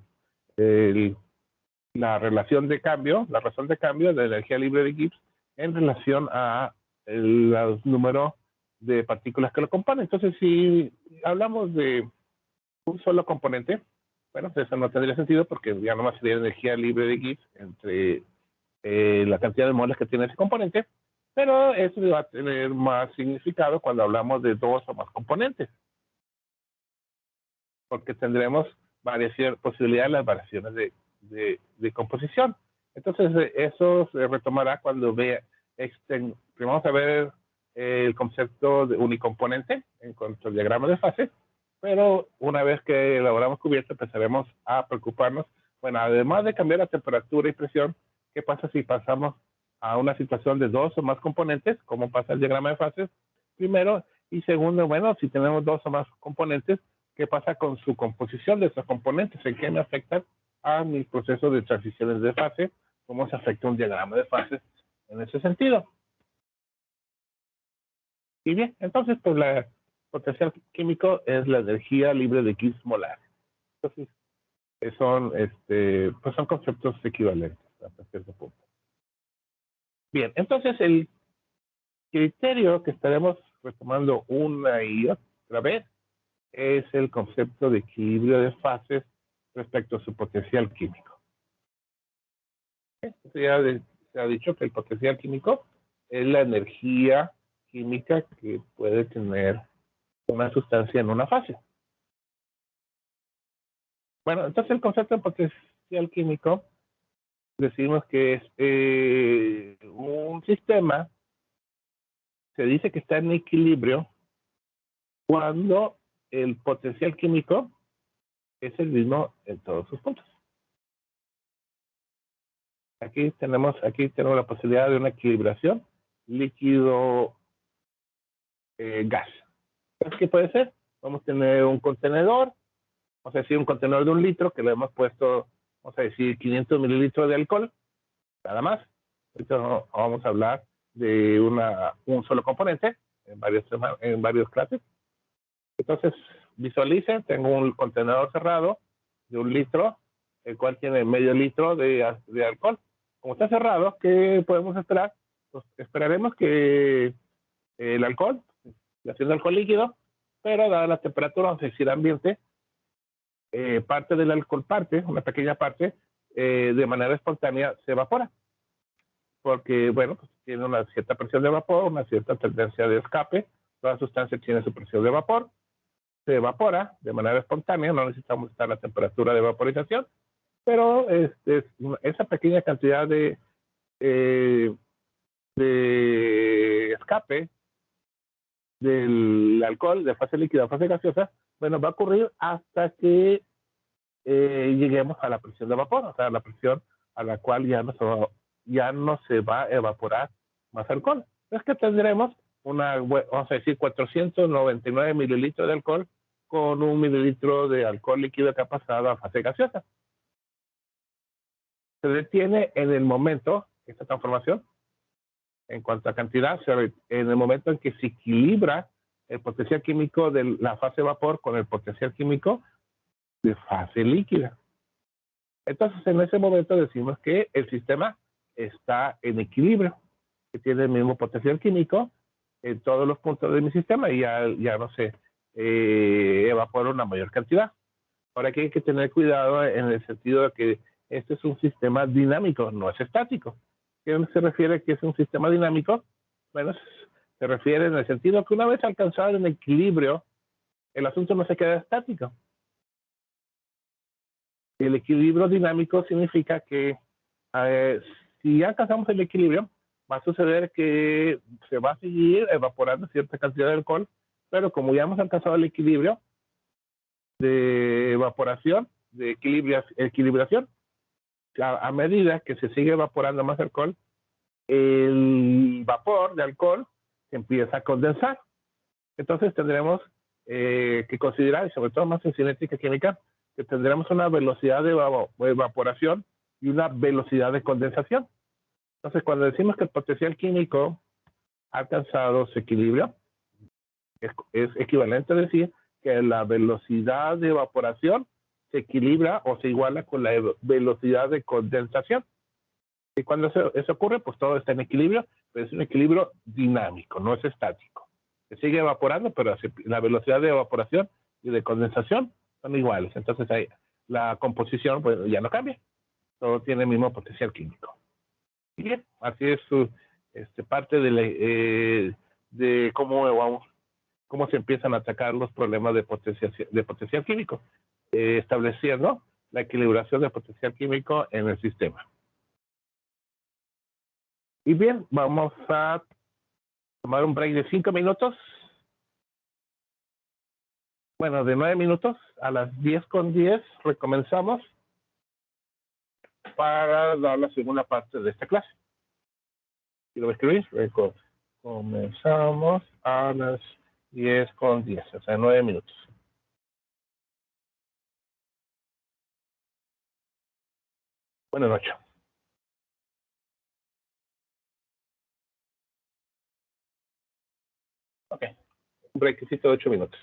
[SPEAKER 1] la relación de cambio, la razón de cambio de la energía libre de Gibbs en relación a los números de partículas que lo componen. Entonces, si hablamos de un solo componente, bueno, pues eso no tendría sentido porque ya nomás sería energía libre de Gibbs entre la cantidad de moles que tiene ese componente, pero eso va a tener más significado cuando hablamos de dos o más componentes, porque tendremos posibilidades de las variaciones de composición. Entonces, eso se retomará cuando vamos a ver el concepto de unicomponente en cuanto al diagrama de fase, pero una vez que lo habremos cubierto, empezaremos a preocuparnos, bueno, además de cambiar la temperatura y presión, ¿qué pasa si pasamos a una situación de dos o más componentes? ¿Cómo pasa el diagrama de fases? Primero, y segundo, bueno, si tenemos dos o más componentes, ¿qué pasa con su composición de esos componentes? ¿En qué me afectan a mis procesos de transiciones de fase? ¿Cómo se afecta un diagrama de fases en ese sentido? Y bien, entonces, pues la potencial químico es la energía libre de Gibbs molar. Entonces, pues son conceptos equivalentes hasta cierto punto. Bien, entonces el criterio que estaremos retomando una y otra vez es el concepto de equilibrio de fases respecto a su potencial químico. Ya se ha dicho que el potencial químico es la energía química que puede tener una sustancia en una fase. Bueno, entonces el concepto de potencial químico decimos que es un sistema, se dice que está en equilibrio cuando el potencial químico es el mismo en todos sus puntos. Aquí tenemos la posibilidad de una equilibración líquido-gas. ¿Qué puede ser? Vamos a tener un contenedor, vamos a decir un contenedor de 1 litro que le hemos puesto, vamos a decir 500 mililitros de alcohol, nada más. Ahorita vamos a hablar de un solo componente en varios clases. Entonces, visualicen, tengo un contenedor cerrado de 1 litro, el cual tiene medio litro de alcohol. Como está cerrado, ¿qué podemos esperar? Pues esperaremos que el alcohol, siendo alcohol líquido, pero dada la temperatura, vamos a decir ambiente, parte del alcohol, una pequeña parte, de manera espontánea se evapora. Porque, bueno, pues tiene una cierta presión de vapor, una cierta tendencia de escape, toda sustancia tiene su presión de vapor, se evapora de manera espontánea, no necesitamos estar a la temperatura de vaporización, pero esa pequeña cantidad de escape del alcohol de fase líquida a fase gaseosa, bueno, va a ocurrir hasta que lleguemos a la presión de vapor, o sea, la presión a la cual ya no se va a evaporar más alcohol. Es que tendremos vamos a decir, 499 mililitros de alcohol con 1 mililitro de alcohol líquido que ha pasado a fase gaseosa. Se detiene en el momento, esta transformación, En cuanto a cantidad, en el momento en que se equilibra el potencial químico de la fase vapor con el potencial químico de fase líquida. Entonces, en ese momento decimos que el sistema está en equilibrio, que tiene el mismo potencial químico en todos los puntos de mi sistema y ya no se evapora una mayor cantidad. Ahora aquí hay que tener cuidado en el sentido de que este es un sistema dinámico, no es estático. ¿Qué se refiere a que es un sistema dinámico? Bueno, se refiere en el sentido que una vez alcanzado el equilibrio, el asunto no se queda estático. El equilibrio dinámico significa que si ya alcanzamos el equilibrio, va a suceder que se va a seguir evaporando cierta cantidad de alcohol, pero como ya hemos alcanzado el equilibrio de evaporación, de equilibración, a medida que se sigue evaporando más alcohol, el vapor de alcohol se empieza a condensar. Entonces tendremos que considerar, y sobre todo más en cinética química, que tendremos una velocidad de evaporación y una velocidad de condensación. Entonces, cuando decimos que el potencial químico ha alcanzado su equilibrio, es equivalente a decir que la velocidad de evaporación se equilibra o se iguala con la velocidad de condensación. Y cuando eso ocurre, pues todo está en equilibrio, pero es un equilibrio dinámico, no es estático. Se sigue evaporando, pero la velocidad de evaporación y de condensación son iguales. Entonces ahí, la composición pues, ya no cambia. Todo tiene el mismo potencial químico. Y bien, así es parte de cómo se empiezan a atacar los problemas de potencial químico, estableciendo la equilibración de potencial químico en el sistema. Y bien, vamos a tomar un break de 5 minutos. Bueno, de 9 minutos a las 10:10 recomenzamos para dar la segunda parte de esta clase. Y lo voy a escribir. Comenzamos a las 10:10, o sea, 9 minutos. Buenas noches. Ok, un breakcito de 8 minutos.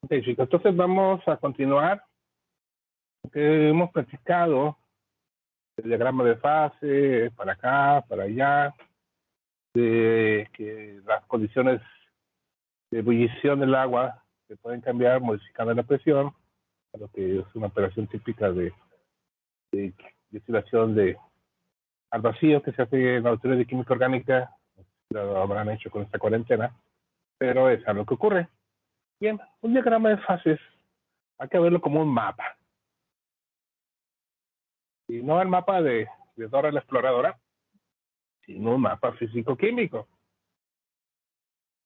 [SPEAKER 1] Ok, chicos, entonces vamos a continuar. Que hemos platicado el diagrama de fase, para acá, para allá, de que las condiciones de ebullición del agua se pueden cambiar modificando la presión, lo que es una operación típica de destilación de al vacío que se hace en laboratorios de química orgánica. Lo habrán hecho con esta cuarentena, pero es algo que ocurre. Bien, un diagrama de fases hay que verlo como un mapa, y no el mapa de Dora la Exploradora, sino un mapa físico-químico.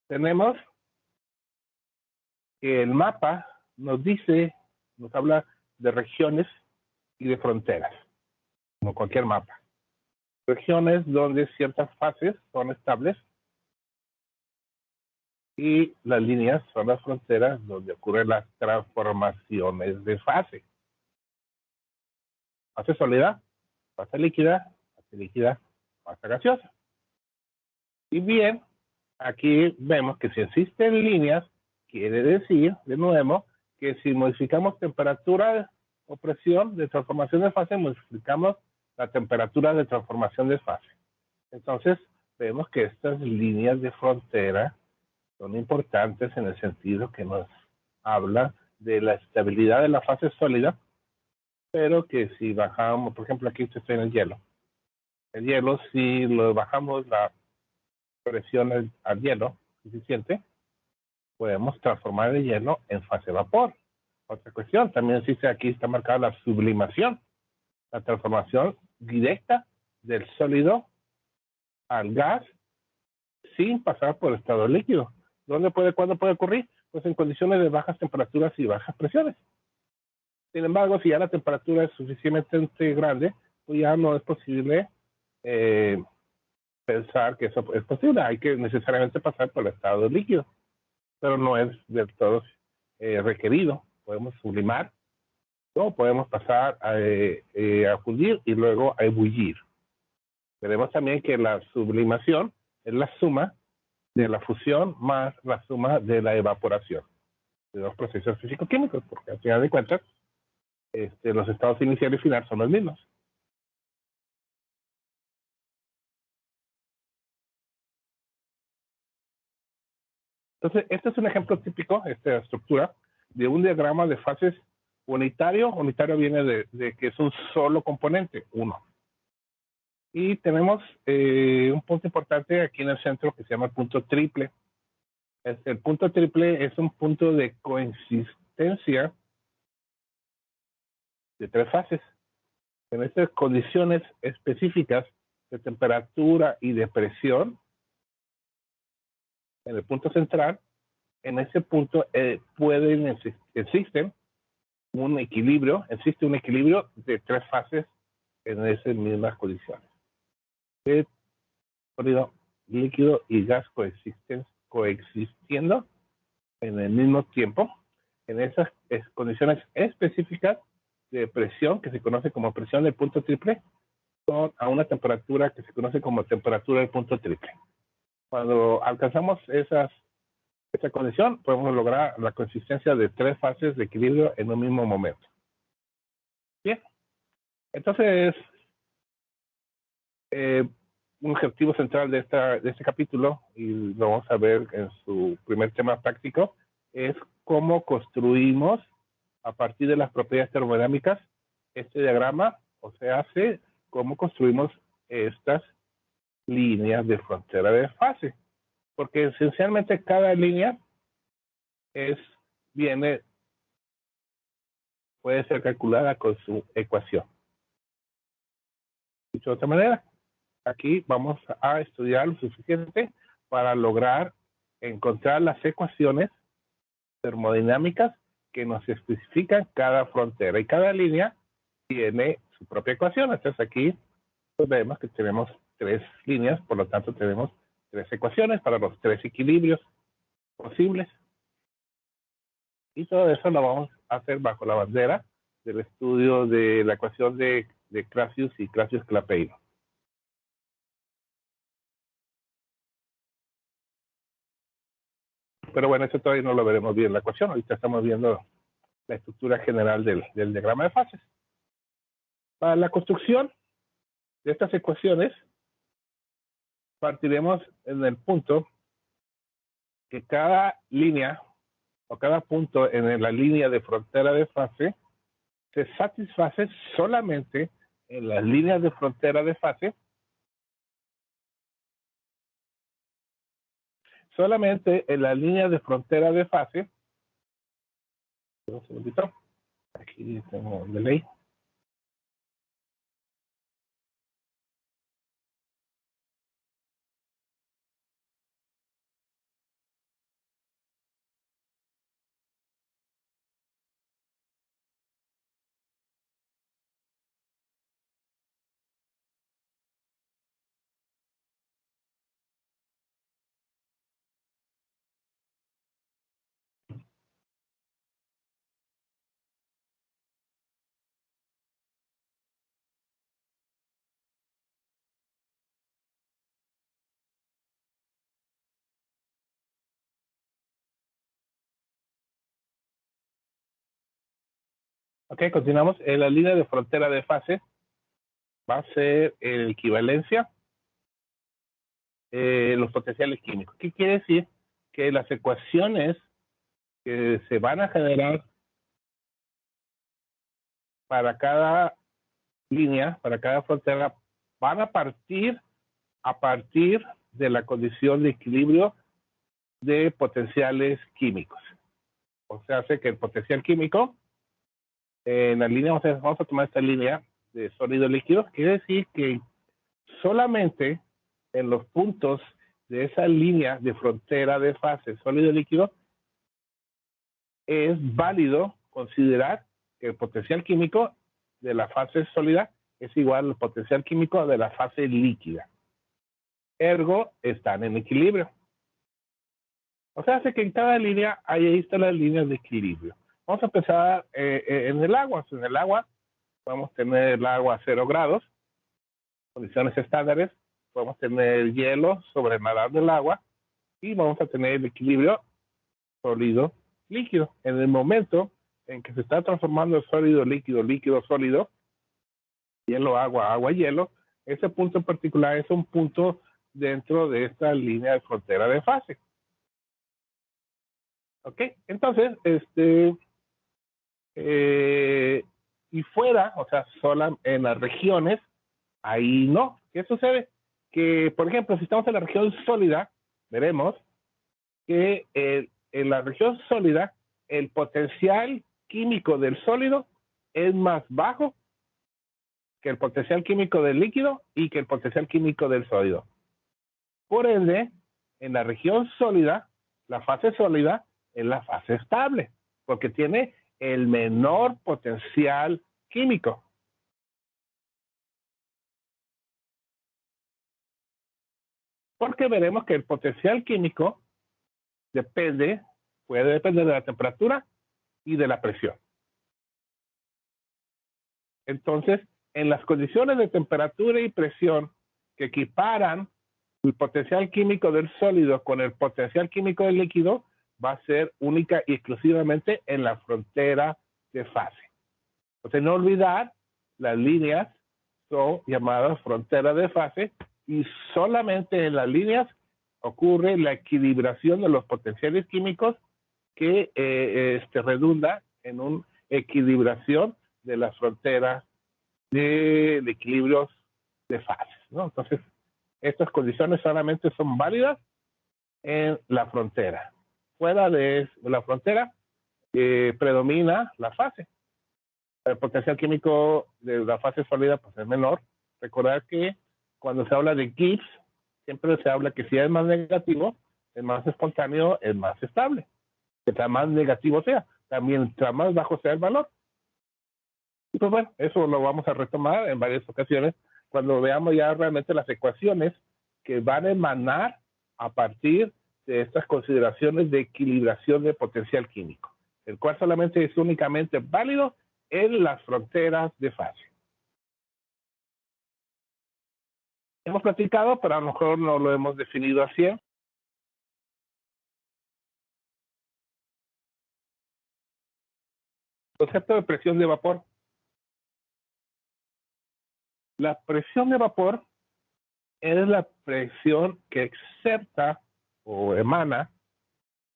[SPEAKER 1] Tenemos que el mapa nos dice, nos habla de regiones y de fronteras, como cualquier mapa. Regiones donde ciertas fases son estables y las líneas son las fronteras donde ocurren las transformaciones de fase. Fase sólida, fase líquida, fase gaseosa. Y bien, aquí vemos que si existen líneas, quiere decir, de nuevo, que si modificamos temperatura o presión de transformación de fase, modificamos la temperatura de transformación de fase. Entonces, vemos que estas líneas de frontera son importantes en el sentido que nos habla de la estabilidad de la fase sólida, pero que si bajamos, por ejemplo, aquí estoy en el hielo, si lo bajamos la presión al hielo suficiente, podemos transformar el hielo en fase vapor. Otra cuestión, también existe aquí, está marcada la sublimación, la transformación directa del sólido al gas sin pasar por estado líquido. ¿Cuándo puede ocurrir? Pues en condiciones de bajas temperaturas y bajas presiones. Sin embargo, si ya la temperatura es suficientemente grande, pues ya no es posible pensar que eso es posible. Hay que necesariamente pasar por el estado líquido, pero no es del todo requerido. Podemos sublimar o podemos pasar a fundir y luego a ebullir. Veremos también que la sublimación es la suma de la fusión más la suma de la evaporación de dos procesos físico-químicos, porque al final de cuentas los estados inicial y final son los mismos. Entonces, este es un ejemplo típico, esta estructura, de un diagrama de fases unitario. Unitario viene de que es un solo componente, uno. Y tenemos un punto importante aquí en el centro que se llama el punto triple. El punto triple es un punto de coexistencia de tres fases. En estas condiciones específicas de temperatura y de presión, en el punto central, en ese punto existe un equilibrio de tres fases en esas mismas condiciones. De sólido, líquido y gas coexistiendo en el mismo tiempo, en esas condiciones específicas de presión, que se conoce como presión del punto triple, son a una temperatura que se conoce como temperatura del punto triple. Cuando alcanzamos esa condición, podemos lograr la consistencia de tres fases de equilibrio en un mismo momento. Bien, entonces, un objetivo central de este capítulo, y lo vamos a ver en su primer tema práctico, es cómo construimos a partir de las propiedades termodinámicas este diagrama, o sea, cómo construimos estas líneas de frontera de fase, porque esencialmente cada línea puede ser calculada con su ecuación. Dicho de otra manera, aquí vamos a estudiar lo suficiente para lograr encontrar las ecuaciones termodinámicas que nos especifican cada frontera, y cada línea tiene su propia ecuación. Entonces aquí pues vemos que tenemos tres líneas, por lo tanto tenemos tres ecuaciones para los tres equilibrios posibles, y todo eso lo vamos a hacer bajo la bandera del estudio de la ecuación de Clausius y Clausius-Clapeyron. pero bueno, eso todavía no lo veremos bien en la ecuación. Ahorita estamos viendo la estructura general del diagrama de fases. Para la construcción de estas ecuaciones, partiremos en el punto que cada línea o cada punto en la línea de frontera de fase se satisface solamente en las líneas de frontera de fase, solamente en las líneas de frontera de fase. Un segundito, aquí tengo un delay. Ok, continuamos. En la línea de frontera de fase va a ser equivalencia los potenciales químicos. ¿Qué quiere decir? Que las ecuaciones que se van a generar para cada línea, para cada frontera, van a partir de la condición de equilibrio de potenciales químicos. O sea, hace que el potencial químico en la línea, vamos a tomar esta línea de sólido líquido, quiere decir que solamente en los puntos de esa línea de frontera de fase sólido líquido es válido considerar que el potencial químico de la fase sólida es igual al potencial químico de la fase líquida. Ergo, están en equilibrio. O sea, hace que en cada línea, ahí están las líneas de equilibrio. Vamos a empezar en el agua. En el agua podemos tener el agua a 0 grados, condiciones estándares, podemos tener hielo sobre nadando el agua y vamos a tener el equilibrio sólido líquido. En el momento en que se está transformando el sólido líquido, líquido sólido, hielo, agua, agua, hielo, ese punto en particular es un punto dentro de esta línea de frontera de fase. ¿Ok? Entonces, y fuera, o sea, solo en las regiones, ahí no. ¿Qué sucede? Que, por ejemplo, si estamos en la región sólida, veremos que en la región sólida, el potencial químico del sólido es más bajo que el potencial químico del líquido y que el potencial químico del sólido. Por ende, en la región sólida, la fase sólida es la fase estable, porque tiene el menor potencial químico. Porque veremos que el potencial químico puede depender de la temperatura y de la presión. Entonces, en las condiciones de temperatura y presión que equiparan el potencial químico del sólido con el potencial químico del líquido, va a ser única y exclusivamente en la frontera de fase. Entonces, no olvidar, las líneas son llamadas frontera de fase y solamente en las líneas ocurre la equilibración de los potenciales químicos que redunda en una equilibración de las fronteras de equilibrios de fases, ¿no? Entonces, estas condiciones solamente son válidas en la frontera. Fuera de la frontera predomina la fase. El potencial químico de la fase sólida pues, es menor. Recordar que cuando se habla de Gibbs, siempre se habla que si es más negativo, el más espontáneo es más estable. Mientras más negativo sea, también mientras más bajo sea el valor. Y pues bueno, eso lo vamos a retomar en varias ocasiones cuando veamos ya realmente las ecuaciones que van a emanar a partir de estas consideraciones de equilibración de potencial químico, el cual solamente es únicamente válido en las fronteras de fase. Hemos platicado, pero a lo mejor no lo hemos definido así, Concepto de presión de vapor. La presión de vapor es la presión que exerta o emana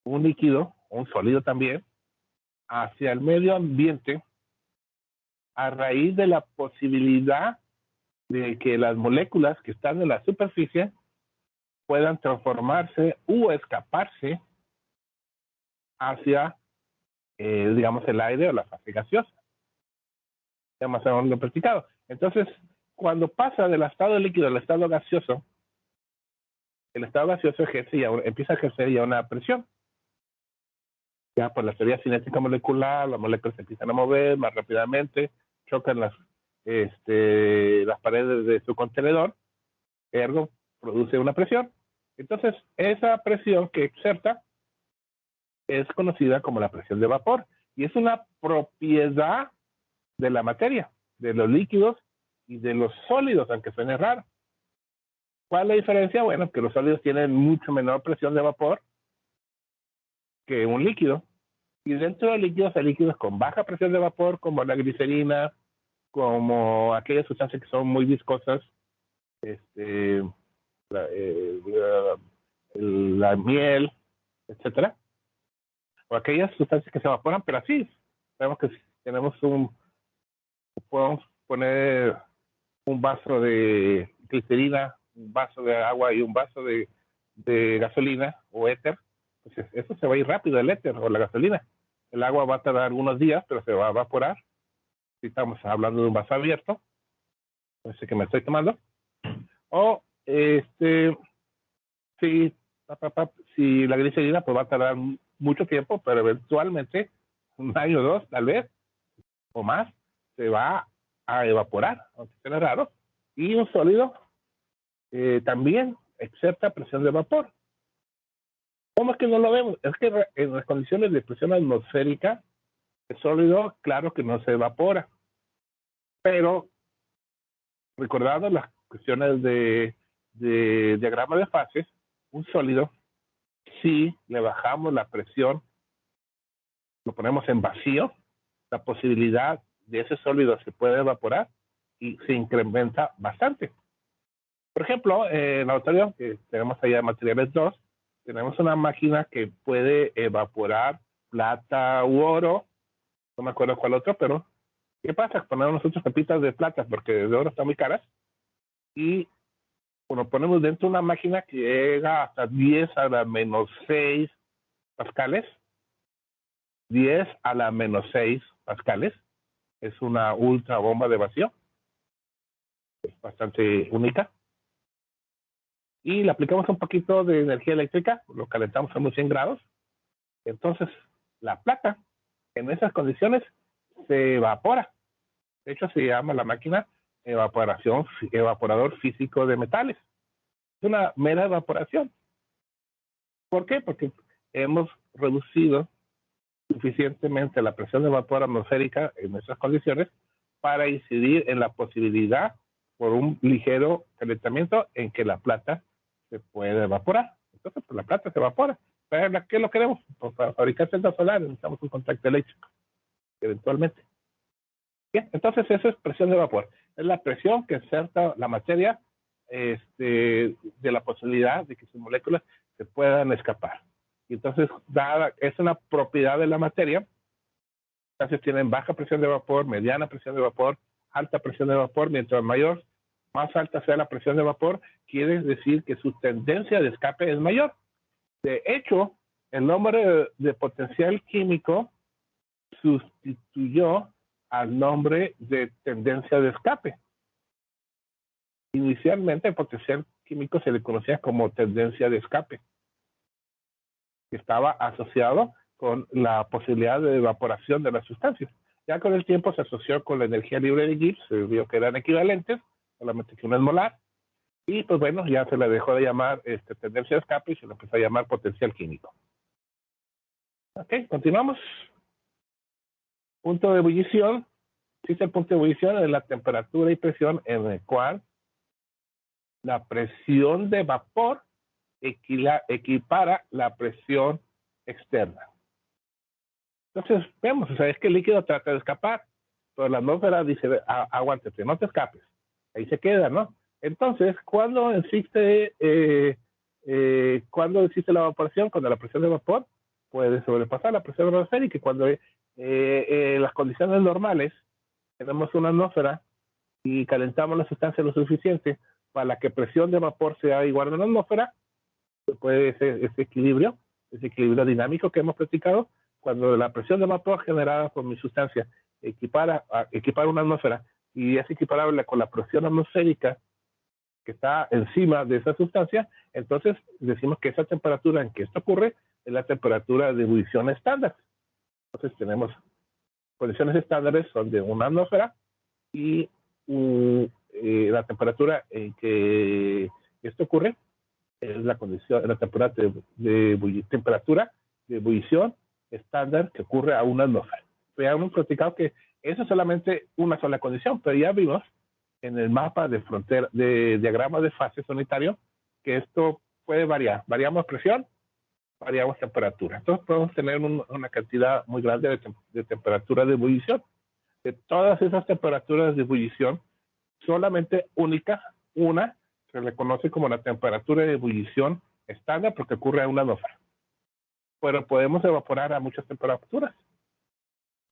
[SPEAKER 1] un líquido, un sólido también, hacia el medio ambiente a raíz de la posibilidad de que las moléculas que están en la superficie puedan transformarse o escaparse hacia, digamos, el aire o la fase gaseosa. Ya más o menos lo he practicado. Entonces, cuando pasa del estado líquido al estado gaseoso, el estado gaseoso empieza a ejercer ya una presión. Ya por la teoría cinética molecular, las moléculas se empiezan a mover más rápidamente, chocan las paredes de su contenedor, ergo produce una presión. Entonces, esa presión que exerta es conocida como la presión de vapor y es una propiedad de la materia, de los líquidos y de los sólidos, aunque suene raro. ¿Cuál es la diferencia? Bueno, que los sólidos tienen mucho menor presión de vapor que un líquido. Y dentro de líquidos hay líquidos con baja presión de vapor, como la glicerina, como aquellas sustancias que son muy viscosas, la, la miel, etcétera, o aquellas sustancias que se evaporan, pero así, sabemos que si podemos poner un vaso de glicerina, un vaso de agua y un vaso de gasolina o éter, pues eso se va a ir rápido, el éter o la gasolina. El agua va a tardar algunos días, pero se va a evaporar. Si estamos hablando de un vaso abierto, ese que me estoy tomando, o si, si la glicerina pues va a tardar mucho tiempo, pero eventualmente, un año o dos, tal vez, o más, se va a evaporar, aunque sea raro. Y un sólido también exerta presión de vapor. ¿Cómo es que no lo vemos? Es que en las condiciones de presión atmosférica, el sólido, claro que no se evapora. Pero, recordando las cuestiones de diagrama de fases, un sólido, si le bajamos la presión, lo ponemos en vacío, la posibilidad de ese sólido se puede evaporar y se incrementa bastante. Por ejemplo, en la laboratorio que tenemos allá materiales 2, tenemos una máquina que puede evaporar plata u oro, no me acuerdo cuál otro, pero ¿qué pasa? Ponemos nosotros pepitas de plata porque de oro están muy caras y lo ponemos dentro de una máquina que llega hasta 10 a la menos 6 pascales. 10 a la menos 6 pascales. Es una ultra bomba de vacío. Es bastante única. Y le aplicamos un poquito de energía eléctrica, lo calentamos a unos 100 grados. Entonces, la plata en esas condiciones se evapora. De hecho, se llama la máquina evaporador físico de metales. Es una mera evaporación. ¿Por qué? Porque hemos reducido suficientemente la presión de vapor atmosférica en esas condiciones para incidir en la posibilidad por un ligero calentamiento en que la plata se puede evaporar. Entonces, pues la plata se evapora. ¿Para qué lo queremos? Pues para fabricar celdas solares necesitamos un contacto eléctrico, eventualmente. Bien, entonces eso es presión de vapor. Es la presión que exerta la materia de la posibilidad de que sus moléculas se puedan escapar. Y entonces, es una propiedad de la materia. Entonces tienen baja presión de vapor, mediana presión de vapor, alta presión de vapor. Mientras más alta sea la presión de vapor, quiere decir que su tendencia de escape es mayor. De hecho, el nombre de potencial químico sustituyó al nombre de tendencia de escape. Inicialmente el potencial químico se le conocía como tendencia de escape, que estaba asociado con la posibilidad de evaporación de las sustancias. Ya con el tiempo se asoció con la energía libre de Gibbs, se vio que eran equivalentes, solamente que uno es molar, y pues bueno, ya se le dejó de llamar tendencia de escape y se le empezó a llamar potencial químico. Ok, continuamos. Punto de ebullición. Existe el punto de ebullición de la temperatura y presión en el cual la presión de vapor equipara la presión externa. Entonces, vemos, o sea, es que el líquido trata de escapar, pero la atmósfera dice, aguántate, no te escapes, ahí se queda, ¿no? Entonces, cuando existe la evaporación, cuando la presión de vapor puede sobrepasar la presión atmosférica, y cuando las condiciones normales tenemos una atmósfera y calentamos la sustancia lo suficiente para que presión de vapor sea igual a la atmósfera, puede ser ese equilibrio dinámico que hemos platicado, cuando la presión de vapor generada por mi sustancia equipara una atmósfera y es equiparable con la presión atmosférica que está encima de esa sustancia, entonces decimos que esa temperatura en que esto ocurre es la temperatura de ebullición estándar. Entonces tenemos condiciones estándares son de una atmósfera y la temperatura en que esto ocurre es la condición, la temperatura de ebullición estándar que ocurre a una atmósfera. Ya hemos platicado que eso es solamente una sola condición, pero ya vimos en el mapa de frontera, de diagrama de fase unitario, que esto puede variar. Variamos presión, variamos temperatura. Entonces podemos tener una cantidad muy grande de temperatura de ebullición. De todas esas temperaturas de ebullición, solamente una se le conoce como la temperatura de ebullición estándar porque ocurre a una atmósfera. Pero podemos evaporar a muchas temperaturas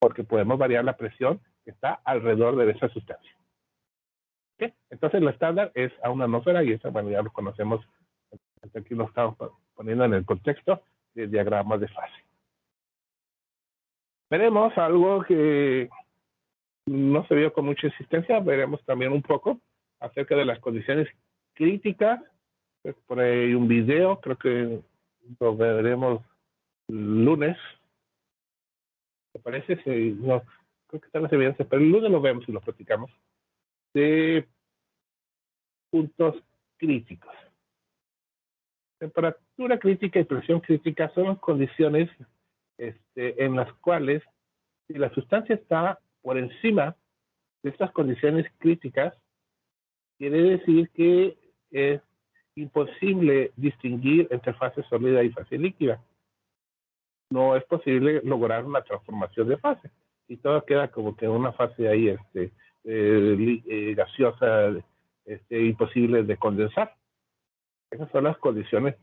[SPEAKER 1] porque podemos variar la presión que está alrededor de esa sustancia. ¿Okay? Entonces lo estándar es a una atmósfera y eso, bueno, ya lo conocemos. Aquí lo estamos poniendo en el contexto de diagramas de fase. Veremos algo que no se vio con mucha insistencia, veremos también un poco acerca de las condiciones críticas. Por ahí un video, creo que lo veremos lunes. ¿Te parece? Sí, no, creo que están las evidencias, pero el lunes lo vemos y lo platicamos. De puntos críticos. Temperatura crítica y presión crítica son condiciones en las cuales si la sustancia está por encima de estas condiciones críticas, quiere decir que es imposible distinguir entre fase sólida y fase líquida. No es posible lograr una transformación de fase y todo queda como que en una fase ahí gaseosa, imposible de condensar. Esas son las condiciones,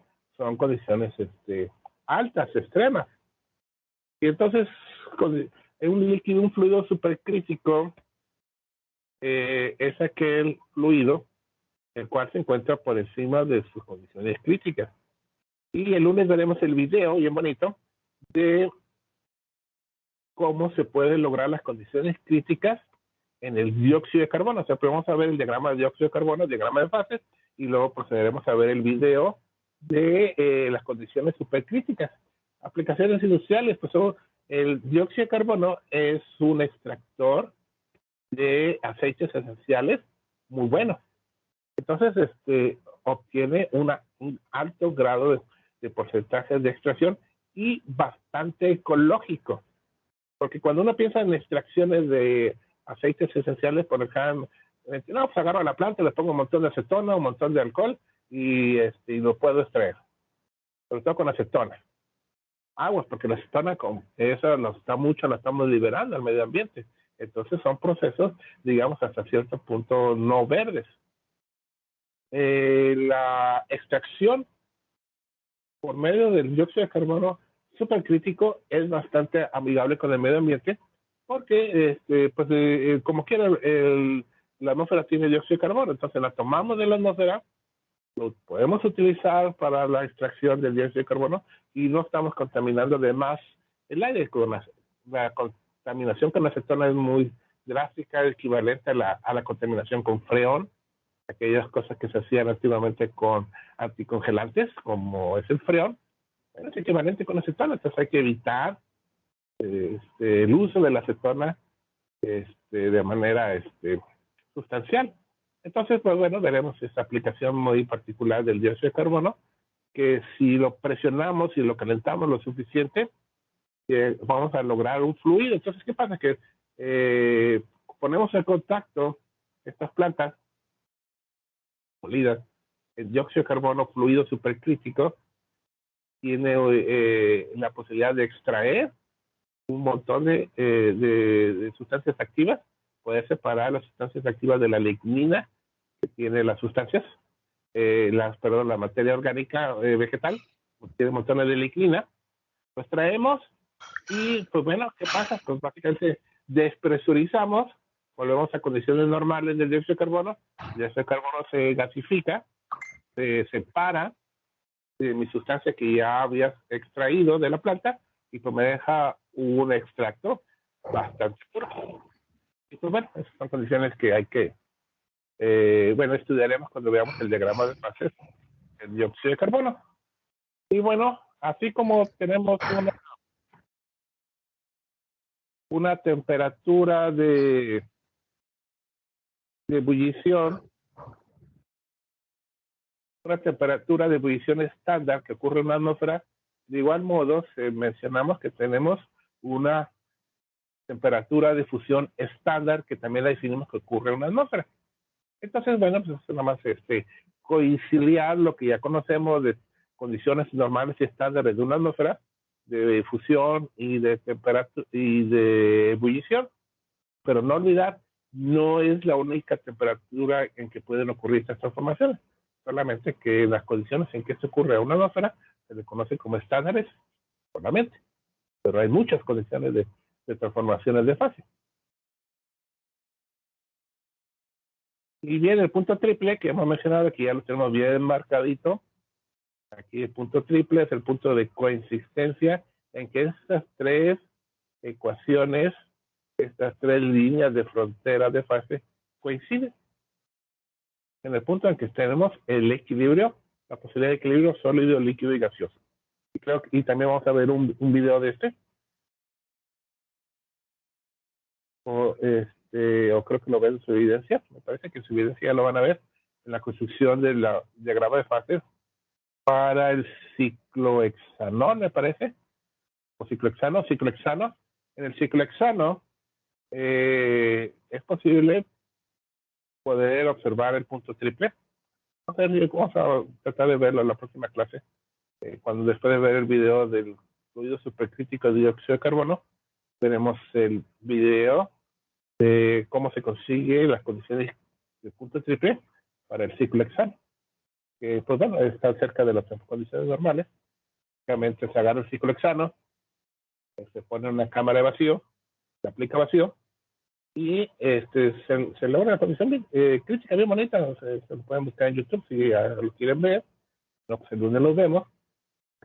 [SPEAKER 1] altas, extremas. Y entonces, en un líquido, un fluido supercrítico es aquel fluido el cual se encuentra por encima de sus condiciones críticas. Y el lunes veremos el video, bien bonito, de cómo se pueden lograr las condiciones críticas en el dióxido de carbono. O sea, vamos a ver el diagrama de dióxido de carbono, el diagrama de fases, y luego procederemos a ver el video de las condiciones supercríticas. Aplicaciones industriales, pues el dióxido de carbono es un extractor de aceites esenciales muy bueno. Entonces, obtiene un alto grado de porcentaje de extracción y bastante ecológico. Porque cuando uno piensa en extracciones de aceites esenciales, por ejemplo, no, pues agarro a la planta, le pongo un montón de acetona, un montón de alcohol y lo puedo extraer. Sobre todo con acetona. Aguas, porque la acetona, esa la estamos liberando al medio ambiente. Entonces son procesos, digamos, hasta cierto punto no verdes. La extracción por medio del dióxido de carbono supercrítico es bastante amigable con el medio ambiente porque, como quiera, la atmósfera tiene dióxido de carbono, entonces la tomamos de la atmósfera, lo podemos utilizar para la extracción del dióxido de carbono y no estamos contaminando de más el aire. La contaminación con acetona es muy drástica, equivalente a la contaminación con freón, aquellas cosas que se hacían antiguamente con anticongelantes, como es el freón, es equivalente con acetona. Entonces hay que evitar el uso de la acetona de manera sustancial. Entonces, pues bueno, veremos esta aplicación muy particular del dióxido de carbono, que si lo presionamos y lo calentamos lo suficiente, vamos a lograr un fluido. Entonces, ¿qué pasa? Que ponemos en contacto estas plantas molidas, el dióxido de carbono fluido supercrítico tiene la posibilidad de extraer un montón de sustancias activas, puede separar las sustancias activas de la lignina que tiene las sustancias, la materia orgánica vegetal, tiene montones de lignina, pues traemos y pues bueno, ¿qué pasa? Pues básicamente despresurizamos, volvemos a condiciones normales del dióxido de carbono, el dióxido de carbono se gasifica, se separa de mi sustancia que ya habías extraído de la planta y pues me deja un extracto bastante puro. Y pues bueno, esas son condiciones que hay que, estudiaremos cuando veamos el diagrama de fases del dióxido de carbono. Y bueno, así como tenemos una temperatura de ebullición, una temperatura de ebullición estándar que ocurre en una atmósfera, de igual modo mencionamos que tenemos una temperatura de fusión estándar que también la definimos que ocurre en una atmósfera. Entonces, bueno, pues es nada más conciliar lo que ya conocemos de condiciones normales y estándares de una atmósfera, de fusión y de temperatura y de ebullición, pero no olvidar, no es la única temperatura en que pueden ocurrir estas transformaciones, solamente que las condiciones en que se ocurre a una atmósfera se le conoce como estándares solamente, pero hay muchas condiciones de transformaciones de fase. Y bien, el punto triple que hemos mencionado, que ya lo tenemos bien marcadito, aquí el punto triple es el punto de coexistencia en que estas tres ecuaciones, estas tres líneas de frontera de fase coinciden. En el punto en que tenemos el equilibrio, la posibilidad de equilibrio sólido, líquido y gaseoso. Y también vamos a ver un video de o creo que lo ven en su evidencia, me parece que en su evidencia ya lo van a ver, en la construcción del diagrama de fases para el ciclohexanol, me parece, o ciclohexano. En el ciclohexano es posible poder observar el punto triple. Vamos a tratar de verlo en la próxima clase, cuando después de ver el video del fluido supercrítico de dióxido de carbono, tenemos el video de cómo se consigue las condiciones de punto triple para el ciclohexano, que pues bueno, está cerca de las condiciones normales. Básicamente se agarra el ciclohexano, se pone en una cámara de vacío, se aplica vacío y se logra una condición crítica bien bonita. Se lo pueden buscar en YouTube si lo quieren ver. No, pues el lunes los vemos.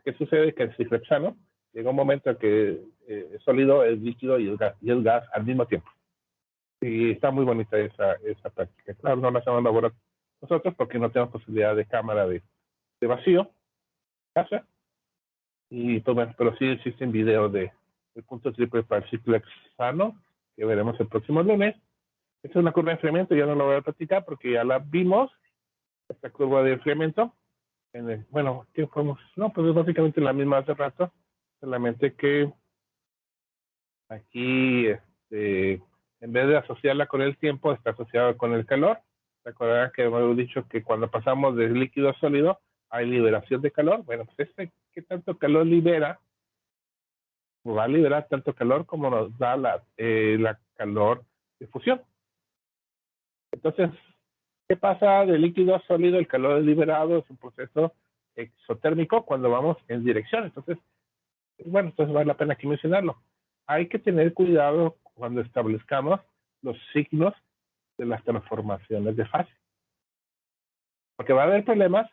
[SPEAKER 1] ¿Qué sucede? Que el ciclohexano llega un momento en que es sólido, es líquido y es gas al mismo tiempo. Y está muy bonita esa práctica. Claro, no la hacemos elaborar nosotros porque no tenemos posibilidad de cámara de vacío, casa. Y pues bueno, pero sí existen videos del punto triple para el ciclohexano que veremos el próximo lunes. Esta es una curva de enfriamiento, ya no la voy a platicar porque ya la vimos, esta curva de enfriamiento. Bueno, ¿qué podemos? No, pues es básicamente la misma hace rato, solamente que aquí, en vez de asociarla con el tiempo, está asociada con el calor. Recordarán que hemos dicho que cuando pasamos de líquido a sólido hay liberación de calor. Bueno, pues ¿qué tanto calor libera? Pues va a liberar tanto calor como nos da la calor de fusión. Entonces, ¿qué pasa de líquido a sólido? El calor es liberado, es un proceso exotérmico cuando vamos en dirección. Entonces, bueno, entonces vale la pena aquí mencionarlo. Hay que tener cuidado cuando establezcamos los signos de las transformaciones de fase. Porque va a haber problemas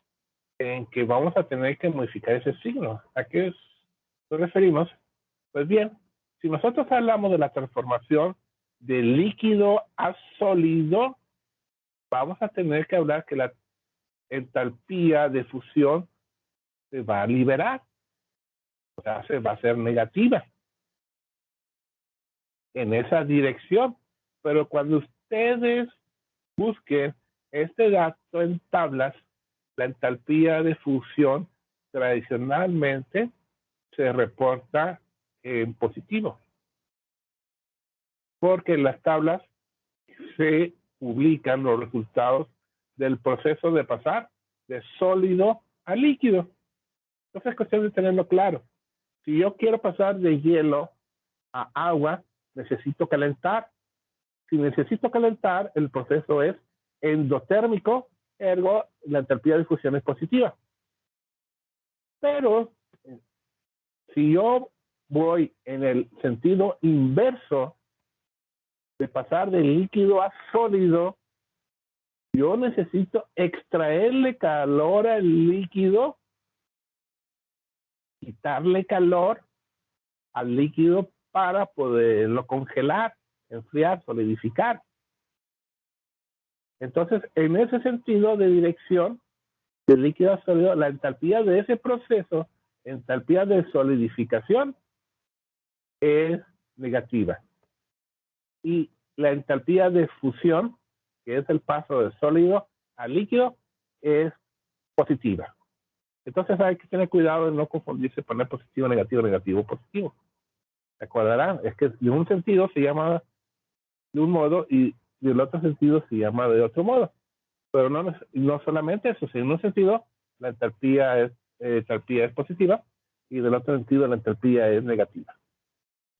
[SPEAKER 1] en que vamos a tener que modificar ese signo. ¿A qué nos referimos? Pues bien, si nosotros hablamos de la transformación de líquido a sólido, vamos a tener que hablar que la entalpía de fusión se va a liberar, o sea, se va a ser negativa en esa dirección. Pero cuando ustedes busquen este dato en tablas, la entalpía de fusión tradicionalmente se reporta en positivo, porque en las tablas se publican los resultados del proceso de pasar de sólido a líquido. Entonces es cuestión de tenerlo claro. Si yo quiero pasar de hielo a agua, necesito calentar. Si necesito calentar, el proceso es endotérmico, ergo la entalpía de fusión es positiva. Pero si yo voy en el sentido inverso de pasar de líquido a sólido, yo necesito extraerle calor al líquido, quitarle calor al líquido para poderlo congelar, enfriar, solidificar. Entonces, en ese sentido de dirección del líquido a sólido, la entalpía de ese proceso, entalpía de solidificación, es negativa. Y la entalpía de fusión, que es el paso de sólido a líquido, es positiva. Entonces hay que tener cuidado de no confundirse, poner positivo, negativo, negativo, positivo. ¿Se acordarán? Es que de un sentido se llama de un modo y del otro sentido se llama de otro modo. Pero no solamente eso, sino en un sentido la entalpía es positiva y del otro sentido la entalpía es negativa.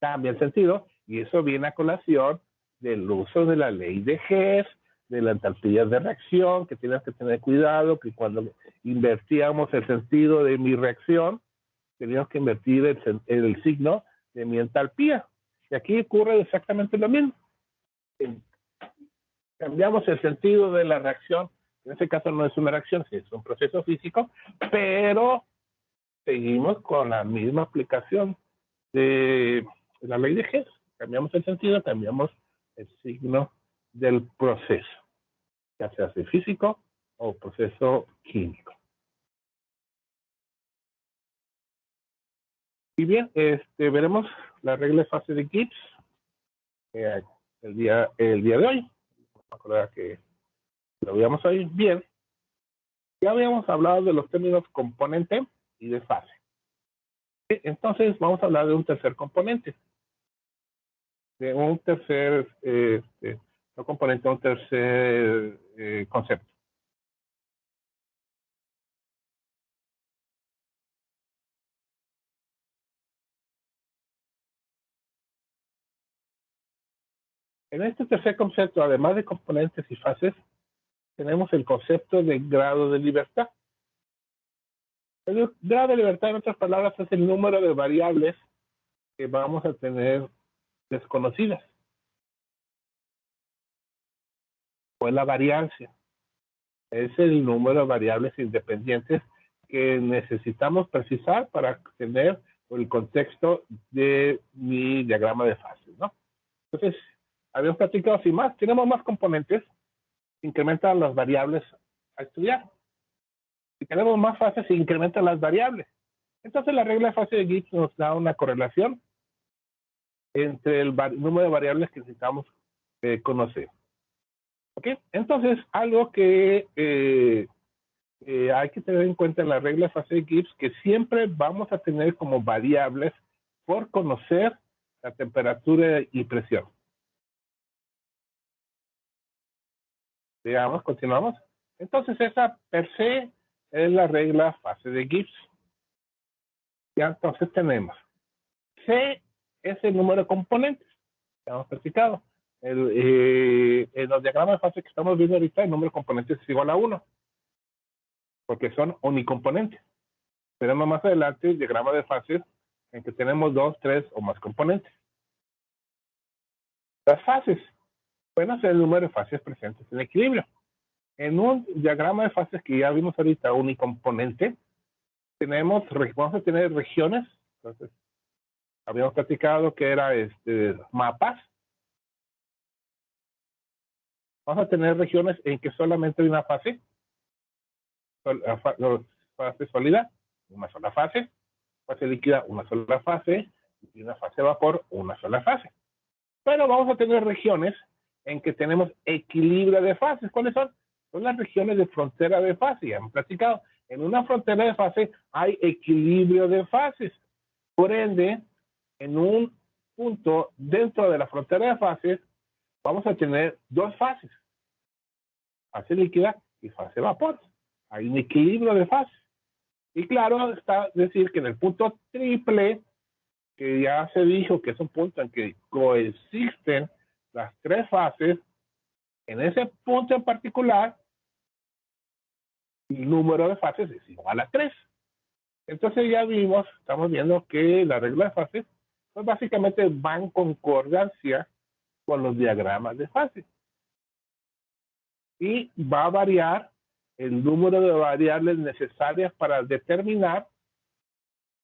[SPEAKER 1] Cambia el sentido y eso viene a colación del uso de la ley de Hess, de la entalpía de reacción, que tienes que tener cuidado, que cuando invertíamos el sentido de mi reacción, teníamos que invertir el signo de mi entalpía. Y aquí ocurre exactamente lo mismo. Cambiamos el sentido de la reacción. En este caso no es una reacción, es un proceso físico, pero seguimos con la misma aplicación de la ley de Hess. Cambiamos el sentido, cambiamos el signo del proceso, ya sea físico o proceso químico. Y bien, veremos la regla de fase de Gibbs el día de hoy. Me acuerdo que lo veíamos hoy. Bien, ya habíamos hablado de los términos componente y de fase. Entonces vamos a hablar de un tercer componente, de un tercer no componente, un tercer concepto. En este tercer concepto, además de componentes y fases, tenemos el concepto de grado de libertad. El grado de libertad, en otras palabras, es el número de variables que vamos a tener desconocidas. O la variancia. Es el número de variables independientes que necesitamos precisar para tener el contexto de mi diagrama de fases, ¿no? Entonces, habíamos platicado, sin más, tenemos más componentes, incrementan las variables a estudiar. Si tenemos más fases, se incrementan las variables. Entonces, la regla de fase de Gibbs nos da una correlación entre el número de variables que necesitamos conocer. ¿Ok? Entonces, algo que hay que tener en cuenta en la regla de fase de Gibbs, que siempre vamos a tener como variables por conocer la temperatura y presión. Digamos, continuamos. Entonces, esa per se es la regla fase de Gibbs. Ya entonces tenemos C es el número de componentes que hemos practicado. En los diagramas de fase que estamos viendo ahorita, el número de componentes es igual a 1, porque son unicomponentes. Tenemos más adelante el diagrama de fases en que tenemos 2, 3 o más componentes. Las fases pueden ser el número de fases presentes en equilibrio. En un diagrama de fases que ya vimos ahorita, unicomponente, vamos a tener regiones. Entonces, habíamos platicado que era mapas. Vamos a tener regiones en que solamente hay una fase, fase sólida, una sola fase líquida, una sola fase, y una fase de vapor, una sola fase. Pero vamos a tener regiones en que tenemos equilibrio de fases. ¿Cuáles son? Son las regiones de frontera de fase. Ya hemos platicado. En una frontera de fase hay equilibrio de fases. Por ende, en un punto dentro de la frontera de fases, vamos a tener dos fases. Fase líquida y fase vapor. Hay un equilibrio de fases. Y claro, está decir que en el punto triple que ya se dijo que es un punto en que coexisten las tres fases, en ese punto en particular, el número de fases es igual a 3. Entonces ya estamos viendo que la regla de fases, pues básicamente va en concordancia con los diagramas de fases. Y va a variar el número de variables necesarias para determinar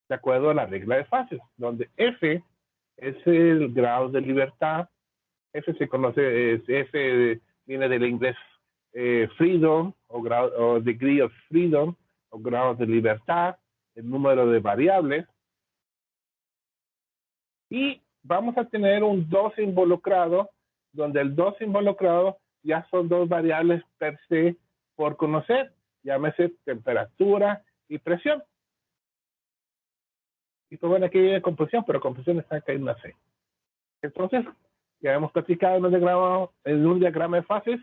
[SPEAKER 1] de acuerdo a la regla de fases, donde F es el grado de libertad. F se conoce, F viene del inglés freedom o degree of freedom o grado de libertad, el número de variables. Y vamos a tener un 2 involucrado, donde el 2 involucrado ya son dos variables per se por conocer, llámese temperatura y presión. Y pues bueno, aquí viene composición, pero composición está acá en una C. Entonces, ya hemos platicado en un diagrama de fases,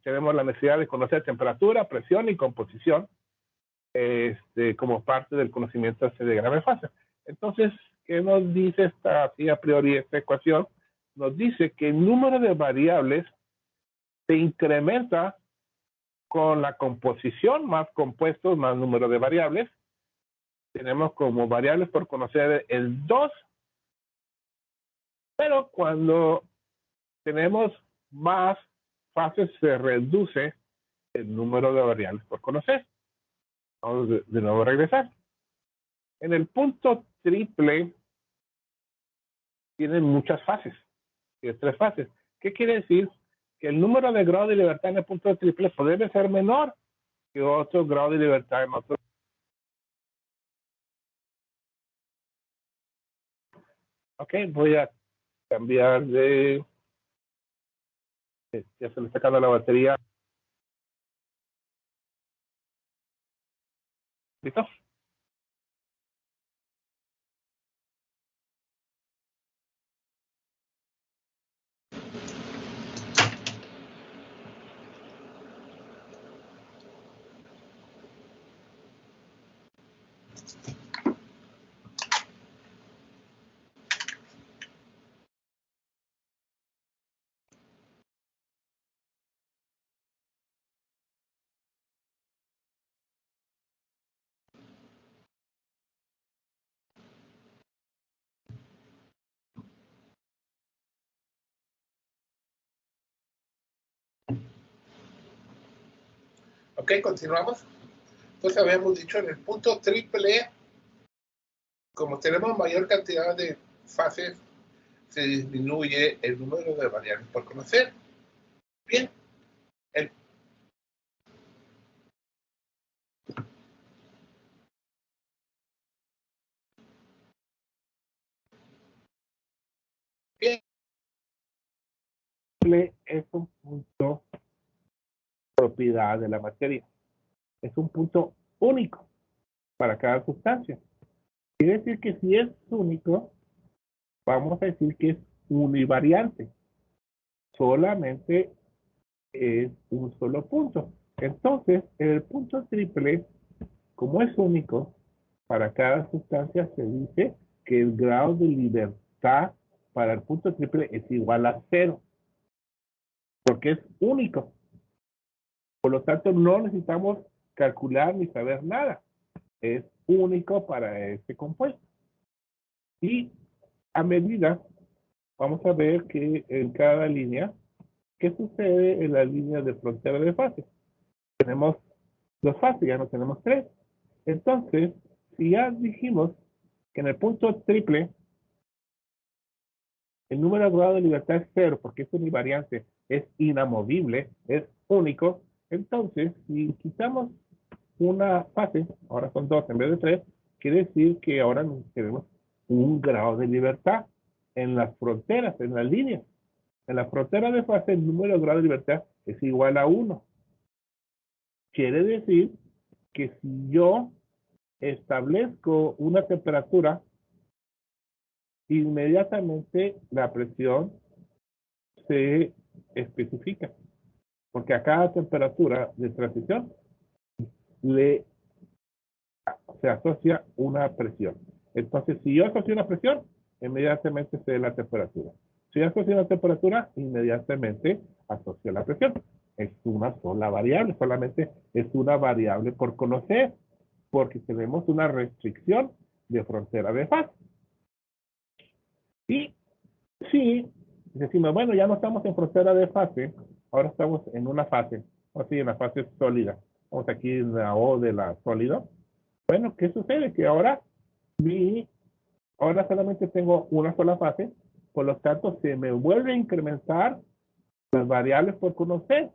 [SPEAKER 1] tenemos la necesidad de conocer temperatura, presión y composición como parte del conocimiento de este diagrama de fases. Entonces, ¿qué nos dice así a priori esta ecuación? Nos dice que el número de variables se incrementa con la composición, más compuestos, más número de variables. Tenemos como variables por conocer el 2, pero cuando tenemos más fases se reduce el número de variables por conocer. Vamos de nuevo a regresar. En el punto triple tienen muchas fases, tiene 3 fases. ¿Qué quiere decir? Que el número de grados de libertad en el punto triple puede ser menor que otro grado de libertad en otro. Ok, voy a cambiar de... Ya se le está sacando la batería. ¿Listo?
[SPEAKER 2] Ok, continuamos. Entonces habíamos dicho en el punto triple, como tenemos mayor cantidad de fases, se disminuye el número de variables por conocer. Bien. Bien.
[SPEAKER 1] Es un punto propiedad de la materia. Es un punto único para cada sustancia. Quiere decir que si es único, vamos a decir que es univariante. Solamente es un solo punto. Entonces, en el punto triple, como es único, para cada sustancia se dice que el grado de libertad para el punto triple es igual a 0, porque es único. Por lo tanto, no necesitamos calcular ni saber nada. Es único para este compuesto. Y a medida, vamos a ver que en cada línea, ¿qué sucede en la línea de frontera de fases? Tenemos 2 fases, ya no tenemos 3. Entonces, si ya dijimos que en el punto triple, el número de grado de libertad es 0, porque es univariante, es inamovible, es único, entonces, si quitamos una fase, ahora son 2 en vez de 3, quiere decir que ahora tenemos un grado de libertad en las fronteras, en las líneas. En la frontera de fase, el número de grado de libertad es igual a 1. Quiere decir que si yo establezco una temperatura, inmediatamente la presión se especifica, porque a cada temperatura de transición se asocia una presión. Entonces, si yo asocio una presión, inmediatamente sé la temperatura. Si yo asocio una temperatura, inmediatamente asocio la presión. Es una sola variable, solamente es una variable por conocer, porque tenemos una restricción de frontera de fase. Y si decimos, bueno, ya no estamos en frontera de fase, ahora estamos en una fase, o así en la fase sólida. Estamos aquí en la O de la sólida. Bueno, ¿qué sucede? Que ahora solamente tengo una sola fase, por lo tanto se me vuelve a incrementar las variables por conocer.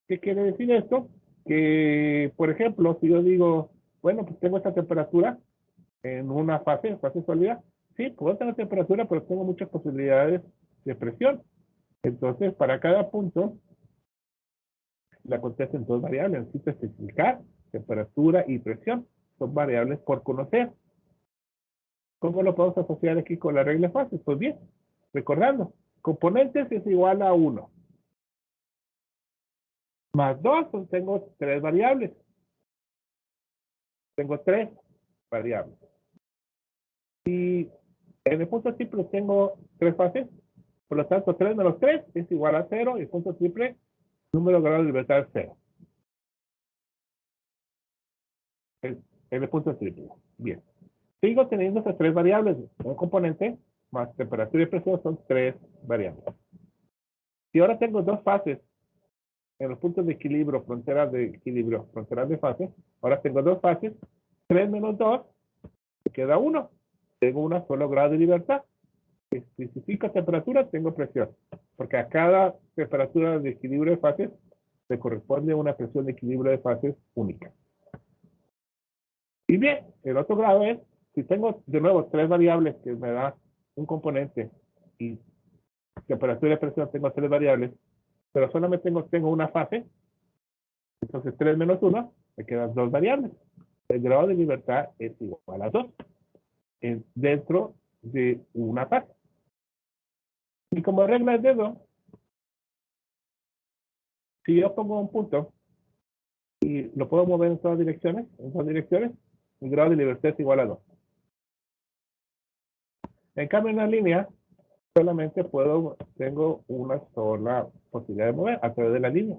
[SPEAKER 1] ¿Qué quiere decir esto? Que, por ejemplo, si yo digo, bueno, pues tengo esta temperatura en una fase sólida, sí, puedo tener temperatura, pero tengo muchas posibilidades de presión. Entonces, para cada punto, la contesto en dos variables. Necesito especificar temperatura y presión. Son variables por conocer. ¿Cómo lo podemos asociar aquí con la regla de fases? Pues bien, recordando, componentes es igual a 1. Más 2, pues tengo 3 variables. Tengo 3 variables. Y en el punto triple tengo 3 fases. Por lo tanto, 3 menos 3 es igual a 0. Y el punto triple, número de grado de libertad es 0. En el punto triple. Bien. Sigo teniendo esas 3 variables. Un componente más temperatura y presión son 3 variables. Si ahora tengo 2 fases en los puntos de equilibrio, fronteras de fase, ahora tengo 2 fases. 3 menos 2, me queda 1. Tengo un solo grado de libertad. Si especifico temperatura, tengo presión. Porque a cada temperatura de equilibrio de fases le corresponde una presión de equilibrio de fases única. Y bien, el otro grado es, si tengo de nuevo 3 variables que me da un componente y temperatura y presión, tengo 3 variables, pero solamente tengo una fase, entonces 3 menos 1, me quedan 2 variables. El grado de libertad es igual a 2 dentro de una fase. Y como regla de dedo, si yo pongo un punto y lo puedo mover en todas direcciones, el grado de libertad es igual a 2. En cambio, en la línea, solamente tengo una sola posibilidad de mover a través de la línea.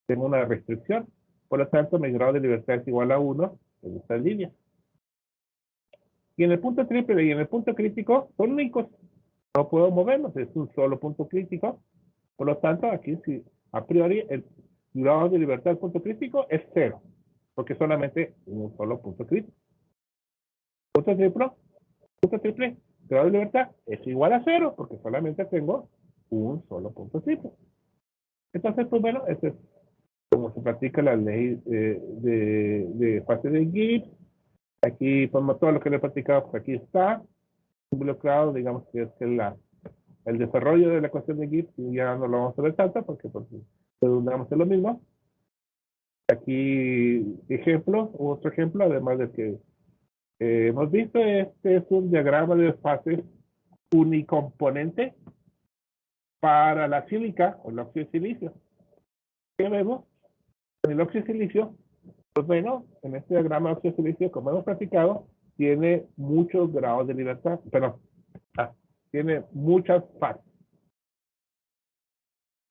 [SPEAKER 1] Tengo una restricción. Por lo tanto, mi grado de libertad es igual a 1 en esta línea. Y en el punto triple y en el punto crítico son únicos. No puedo moverlos, es un solo punto crítico. Por lo tanto, aquí sí, a priori el grado de libertad del punto crítico es 0, porque solamente un solo punto crítico. Punto triple, grado de libertad es igual a 0, porque solamente tengo un solo punto triple. Entonces, pues bueno, este es como se practica la ley de fase de Gibbs. Aquí, como todo lo que le he practicado, pues aquí está involucrado, digamos que es el desarrollo de la ecuación de Gibbs, y ya no lo vamos a ver tanto, porque redundamos en lo mismo. Aquí, otro ejemplo, además del que hemos visto, este es un diagrama de fases unicomponente para la sílica o el óxido de silicio. ¿Qué vemos? En el óxido de silicio, pues bueno, en este diagrama de óxido de silicio, como hemos practicado, tiene muchos grados de libertad, tiene muchas fases.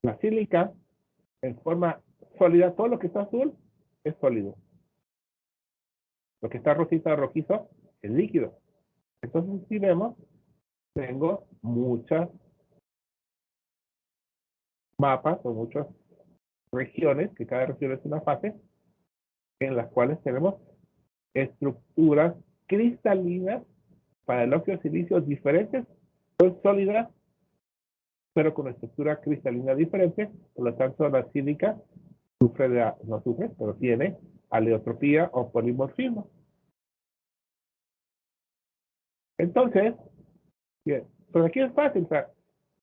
[SPEAKER 1] La sílica, en forma sólida, todo lo que está azul es sólido. Lo que está rojizo es líquido. Entonces, si vemos, tengo muchas mapas o muchas regiones, que cada región es una fase, en las cuales tenemos estructuras cristalinas para el óxido de silicio diferentes, son sólidas, pero con estructura cristalina diferente. Por lo tanto, la sílica no sufre, pero tiene aleotropía o polimorfismo. Entonces, pues aquí es fácil. O sea,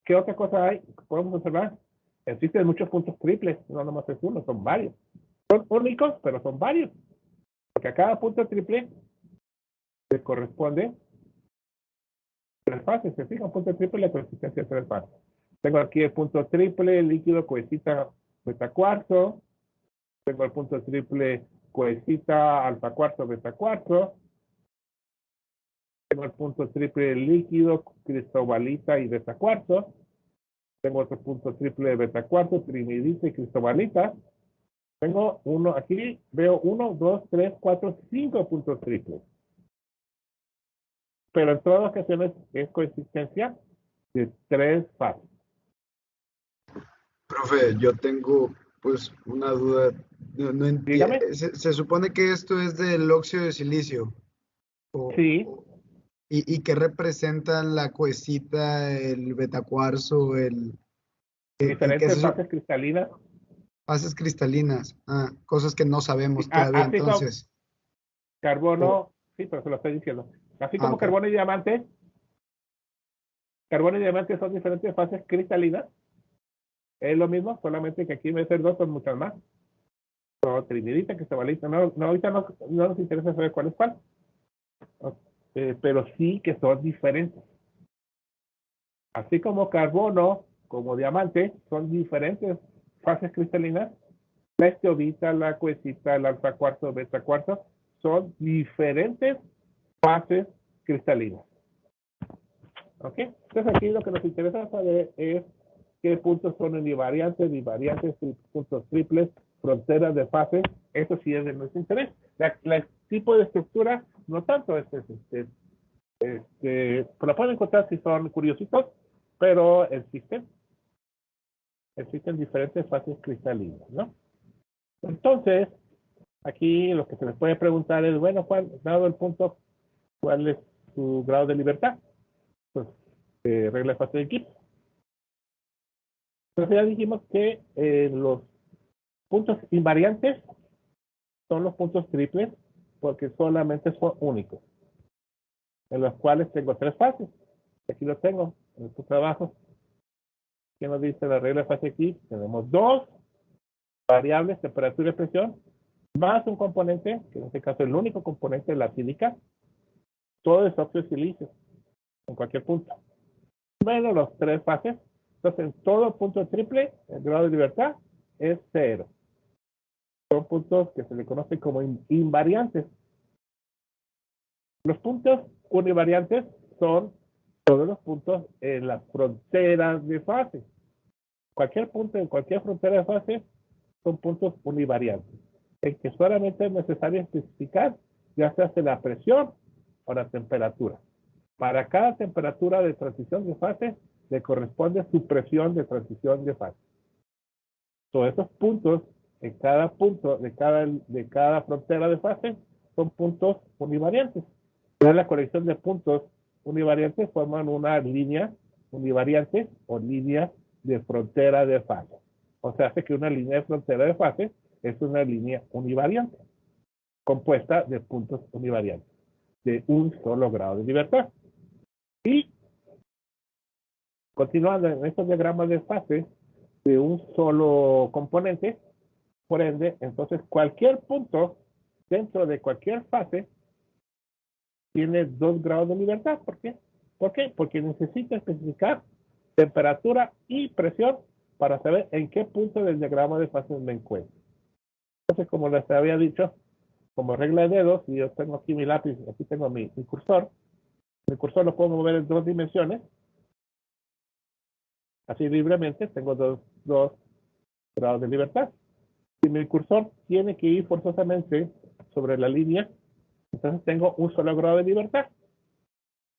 [SPEAKER 1] ¿qué otra cosa hay? Podemos observar. Existen muchos puntos triples, no nomás es uno, son varios. Son únicos, pero son varios. Porque a cada punto triple le corresponde 3 fases. Se fija, un punto triple la consistencia de 3 fases. Tengo aquí el punto triple, líquido, cuecita, beta cuarto. Tengo el punto triple, cuecita, alfa cuarto, beta cuarto. Tengo el punto triple líquido, cristobalita y beta cuarzo. Tengo otro punto triple de beta cuarzo, trinidita y cristobalita. Tengo uno aquí, veo 1, 2, 3, 4, 5 puntos triples. Pero en todas ocasiones es coexistencia de 3 fases.
[SPEAKER 3] Profe, yo tengo pues una duda. No
[SPEAKER 1] Dígame.
[SPEAKER 3] se supone que esto es del óxido de silicio.
[SPEAKER 1] Sí.
[SPEAKER 3] ¿Y qué representa la cuesita, el betacuarzo,
[SPEAKER 1] Diferentes fases cristalinas?
[SPEAKER 3] Fases cristalinas. Cosas que no sabemos todavía entonces.
[SPEAKER 1] Carbono, sí, pero se lo estoy diciendo. Así como
[SPEAKER 3] Okay.
[SPEAKER 1] carbono y diamante son diferentes fases cristalinas. Es lo mismo, solamente que aquí en vez de ser 2 son muchas más. Son trinidita, cristobalita. No, ahorita no nos interesa saber cuál es cuál. Pero sí que son diferentes. Así como carbono, como diamante, son diferentes fases cristalinas. La esteovita, la cuesita, el alfa cuarto, beta cuarto, son diferentes fases cristalinas. ¿Ok? Entonces aquí lo que nos interesa saber es qué puntos son univariantes, divariantes, puntos triples, fronteras de fase. Eso sí es de nuestro interés. El tipo de estructura, no tanto. Lo pueden encontrar si son curiositos, pero existen diferentes fases cristalinas, ¿no? Entonces, aquí lo que se les puede preguntar es, bueno, dado el punto, ¿cuál es su grado de libertad? Pues, regla de fase de equipo. Entonces ya dijimos que los puntos invariantes son los puntos triples porque solamente son únicos, en los cuales tengo 3 fases. Aquí lo tengo en este trabajo. ¿Qué nos dice la regla de fase aquí? Tenemos 2 variables, temperatura y presión, más un componente, que en este caso es el único componente de la sílica, todo es óxido de silicio, en cualquier punto. Menos los 3 fases. Entonces, en todo punto triple, el grado de libertad es 0. Son puntos que se le conocen como invariantes. Los puntos univariantes son todos los puntos en las fronteras de fase. Cualquier punto en cualquier frontera de fase son puntos univariantes, en que solamente es necesario especificar ya sea la presión o la temperatura. Para cada temperatura de transición de fase le corresponde su presión de transición de fase. Todos esos puntos en cada punto de cada frontera de fase son puntos univariantes. La colección de puntos univariantes forman una línea univariante o línea de frontera de fase. O sea, hace que una línea de frontera de fase es una línea univariante, compuesta de puntos univariantes, de un solo grado de libertad. Y continuando en estos diagramas de fase de un solo componente, por ende, entonces cualquier punto dentro de cualquier fase tiene 2 grados de libertad. ¿Por qué? ¿Por qué? Porque necesita especificar temperatura y presión para saber en qué punto del diagrama de fase me encuentro. Entonces, como les había dicho, como regla de dedos, y yo tengo aquí mi lápiz, aquí tengo mi cursor. El cursor lo puedo mover en 2 dimensiones. Así libremente, tengo 2 grados de libertad. Si mi cursor tiene que ir forzosamente sobre la línea, entonces tengo un solo grado de libertad.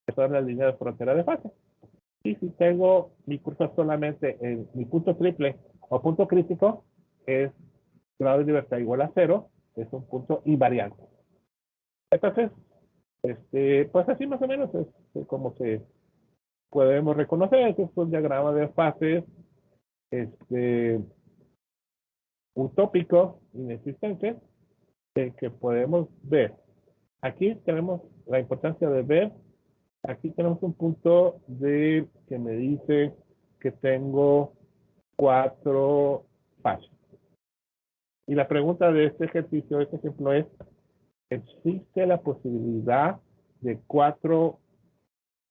[SPEAKER 1] Esa es la línea de frontera de fase. Y si tengo mi cursor solamente en mi punto triple o punto crítico, es grado de libertad igual a 0, es un punto invariante. Entonces, pues así más o menos es como se podemos reconocer. Este es un diagrama de fases utópico, inexistente, que podemos ver. Aquí tenemos la importancia de ver. Aquí tenemos un punto que me dice que tengo 4 fases. Y la pregunta de este ejercicio, este ejemplo es, ¿existe la posibilidad de 4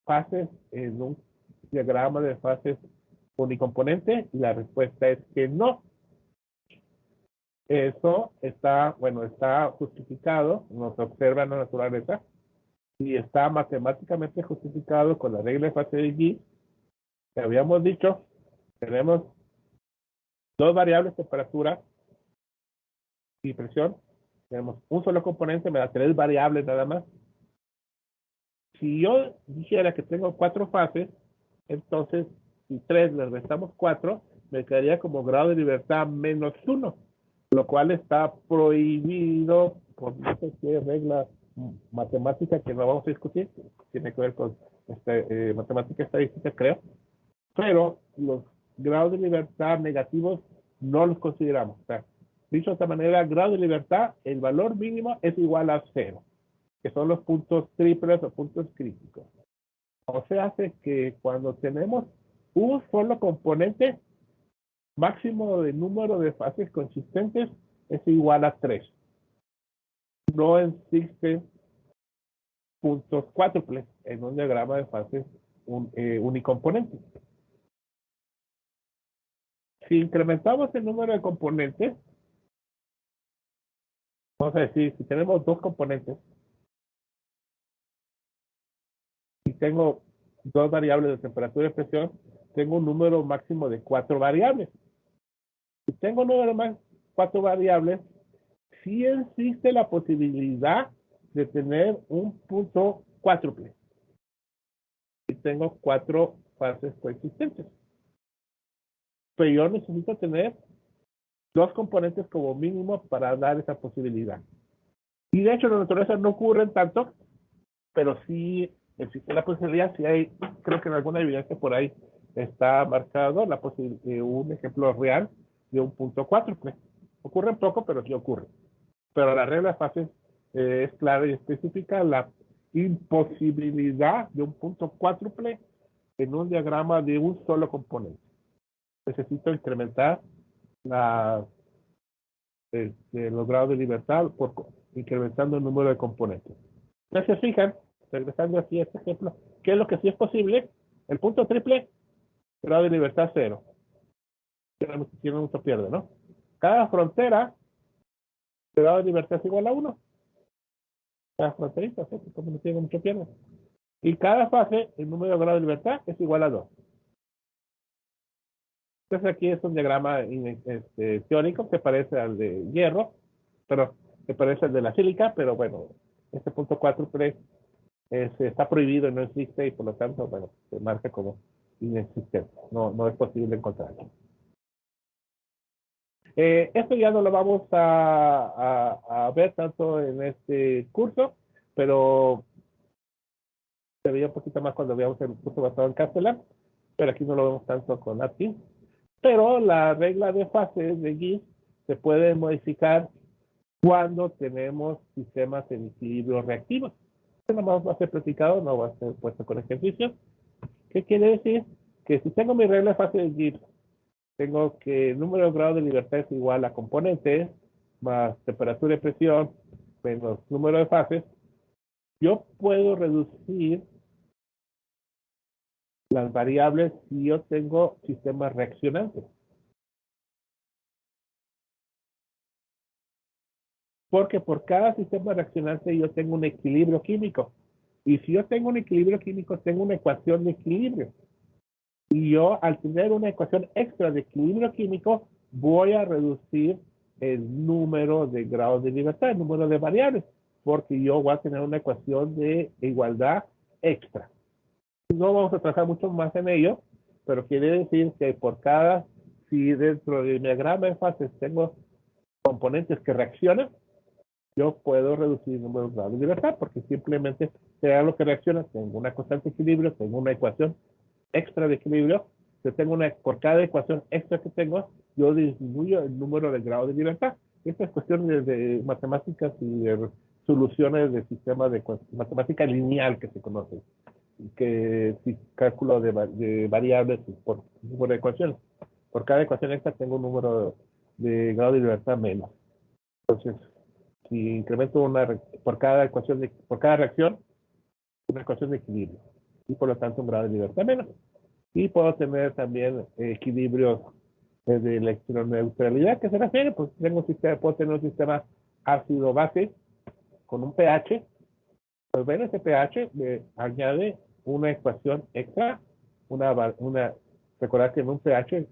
[SPEAKER 1] fases en un diagrama de fases unicomponente? Y la respuesta es que no. Eso está justificado, nos observa en la naturaleza, y está matemáticamente justificado con la regla de fase de Gibbs, que habíamos dicho, tenemos dos variables, temperatura y presión. Tenemos un solo componente, me da tres variables nada más. Si yo dijera que tengo 4 fases, entonces, si 3 le restamos 4, me quedaría como grado de libertad -1, lo cual está prohibido por no sé qué regla matemática que no vamos a discutir, tiene que ver con matemática estadística, creo, pero los grados de libertad negativos no los consideramos. O sea, dicho de esta manera, grado de libertad, el valor mínimo es igual a 0, que son los puntos triples o puntos críticos. O sea, hace que cuando tenemos un solo componente, máximo de número de fases consistentes es igual a 3. No existe puntos cuádruples en un diagrama de fases unicomponentes. Si incrementamos el número de componentes, vamos a decir, si tenemos 2 componentes y tengo 2 variables de temperatura y presión, tengo un número máximo de 4 variables. Si tengo un número más 4 variables, sí existe la posibilidad de tener un punto cuádruple. Y tengo 4 fases coexistentes. Pero yo necesito tener 2 componentes como mínimo para dar esa posibilidad. Y de hecho en la naturaleza no ocurren tanto, pero sí existe la posibilidad, si hay, creo que en alguna evidencia por ahí está marcado la posibilidad, un ejemplo real de un punto cuádruple. Ocurre poco, pero sí ocurre. Pero la regla de fases es clara y especifica la imposibilidad de un punto cuádruple en un diagrama de un solo componente. Necesito incrementar los grados de libertad incrementando el número de componentes. Entonces, se fijan, regresando aquí a este ejemplo, ¿qué es lo que sí es posible? El punto triple, grado de libertad 0. Tiene mucho pierde, ¿no? Cada frontera, el grado de libertad es igual a 1. Cada fronterita, ¿sí? Como no tiene mucho pierde. Y cada fase, el número de grados de libertad es igual a 2. Entonces aquí es un diagrama teórico que parece al de hierro, pero que parece al de la sílica, pero bueno, este punto 4.3 está prohibido y no existe, y por lo tanto, bueno, se marca como inexistente. No es posible encontrarlo. Esto ya no lo vamos a ver tanto en este curso, pero se veía un poquito más cuando veíamos el curso basado en Castellan, pero aquí no lo vemos tanto con Atkins. Pero la regla de fases de Gibbs se puede modificar cuando tenemos sistemas en equilibrio reactivos. Esto no va a ser platicado, no va a ser puesto con ejercicios. ¿Qué quiere decir? Que si tengo mi regla de fase de Gibbs, tengo que el número de grados de libertad es igual a componentes más temperatura y presión menos número de fases, yo puedo reducir las variables si yo tengo sistemas reaccionantes. Porque por cada sistema reaccionante yo tengo un equilibrio químico. Y si yo tengo un equilibrio químico, tengo una ecuación de equilibrio. Y yo, al tener una ecuación extra de equilibrio químico, voy a reducir el número de grados de libertad, el número de variables, porque yo voy a tener una ecuación de igualdad extra. No vamos a trabajar mucho más en ello, pero quiere decir que por cada, si dentro de mi diagrama de fases tengo componentes que reaccionan, yo puedo reducir el número de grados de libertad, porque simplemente sea lo que reacciona, tengo una constante de equilibrio, tengo una ecuación extra de equilibrio, yo tengo por cada ecuación extra que tengo, yo disminuyo el número de grados de libertad. Esta es cuestión de matemáticas y de soluciones de sistemas de matemática lineal que se conoce, que si cálculo de variables por ecuaciones. Por cada ecuación extra tengo un número de grado de libertad menos. Entonces, si incremento por cada reacción, una ecuación de equilibrio, y por lo tanto un grado de libertad menos. Y puedo tener también equilibrios de electroneutralidad, que se refiere, pues puedo tener un sistema ácido-base con un pH, Pues ven, ese pH me añade una ecuación extra, recordad que en un pH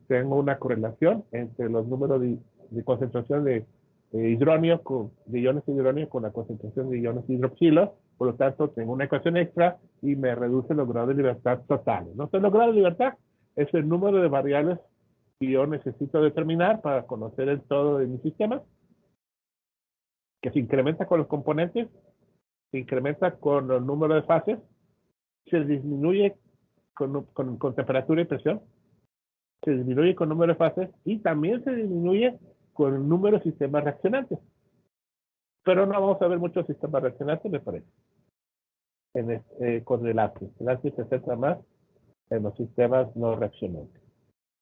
[SPEAKER 1] tengo una correlación entre los números de concentración de hidrónio, de iones de hidrónio con la concentración de iones hidroxilo. Por lo tanto, tengo una ecuación extra y me reduce los grados de libertad totales. ¿No? Entonces, los grados de libertad es el número de variables que yo necesito determinar para conocer el todo de mi sistema, que se incrementa con los componentes, se incrementa con el número de fases, se disminuye con temperatura y presión, se disminuye con número de fases y también se disminuye con el número de sistemas reaccionantes. Pero no vamos a ver muchos sistemas reaccionantes, me parece, con el ACID. El ACID se centra más en los sistemas no reaccionantes.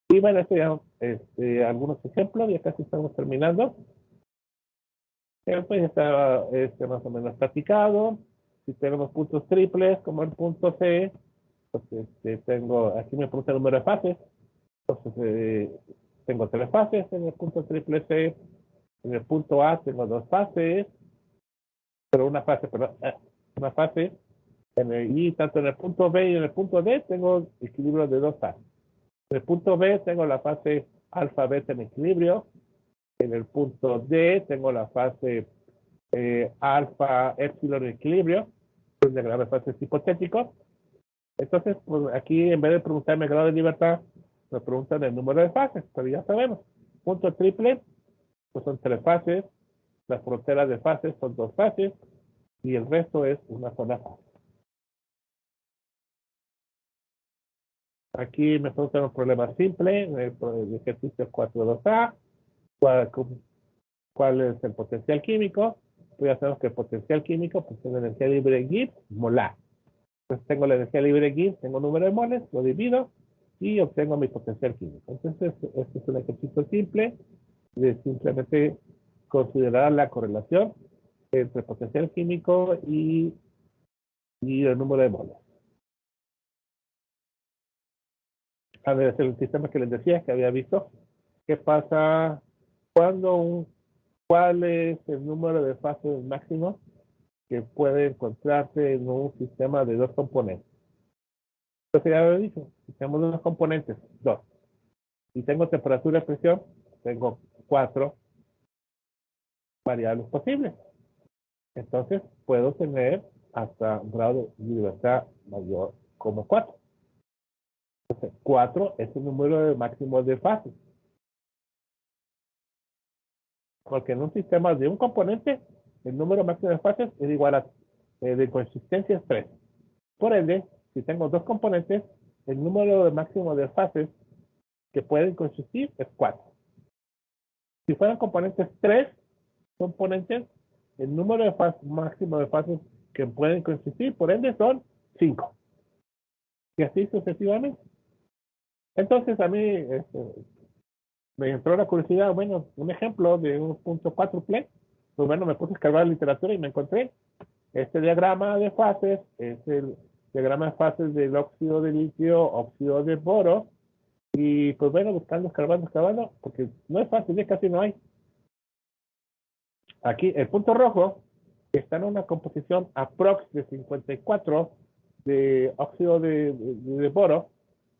[SPEAKER 1] Y bueno, esto ya algunos ejemplos, ya casi estamos terminando. Pues ya está más o menos platicado. Si tenemos puntos triples, como el punto C, pues aquí me puse el número de fases. Entonces, tengo 3 fases en el punto triple C. En el punto A tengo 2 fases, pero una fase. Y tanto en el punto B y en el punto D tengo equilibrio de 2 fases. En el punto B tengo la fase alfa beta en equilibrio. En el punto D tengo la fase alfa epsilon en equilibrio. Un diagrama de fases hipotético. Entonces, pues aquí en vez de preguntarme el grado de libertad, me preguntan el número de fases, pero ya sabemos. Punto triple, pues son 3 fases. Las fronteras de fases son 2 fases. Y el resto es una sola fase. Aquí me preguntan un problema simple, el ejercicio 4.2a. ¿Cuál es el potencial químico? Pues ya sabemos que el potencial químico pues, es la energía libre en Gibbs molar. Entonces tengo la energía libre en Gibbs, tengo un número de moles, lo divido y obtengo mi potencial químico. Entonces, este es un ejercicio simple de simplemente considerar la correlación entre potencial químico y el número de moles. A ver, es el sistema que les decía que había visto. ¿Qué pasa cuando cuál es el número de fases máximo que puede encontrarse en un sistema de 2 componentes? Entonces ya lo he dicho, si tenemos 2 componentes, 2. Si tengo temperatura y presión, tengo 4 variables posibles. Entonces puedo tener hasta un grado de libertad mayor como 4. Entonces 4 es el número máximo de fases. Porque en un sistema de un componente, el número máximo de fases es igual a de consistencia es 3. Por ende, si tengo 2 componentes, el número máximo de fases que pueden consistir es 4. Si fueran componentes 3 componentes, el número de máximo de fases que pueden consistir, por ende, son 5. Y así sucesivamente. Entonces, a mí me entró la curiosidad, bueno, un ejemplo de un punto cuádruple, pues bueno, me puse a escarbar literatura y me encontré este diagrama de fases, es el diagrama de fases del óxido de litio, óxido de boro, y pues bueno, buscando, escarbando, porque no es fácil, ya casi no hay. Aquí, el punto rojo está en una composición aprox de 54 de óxido de boro,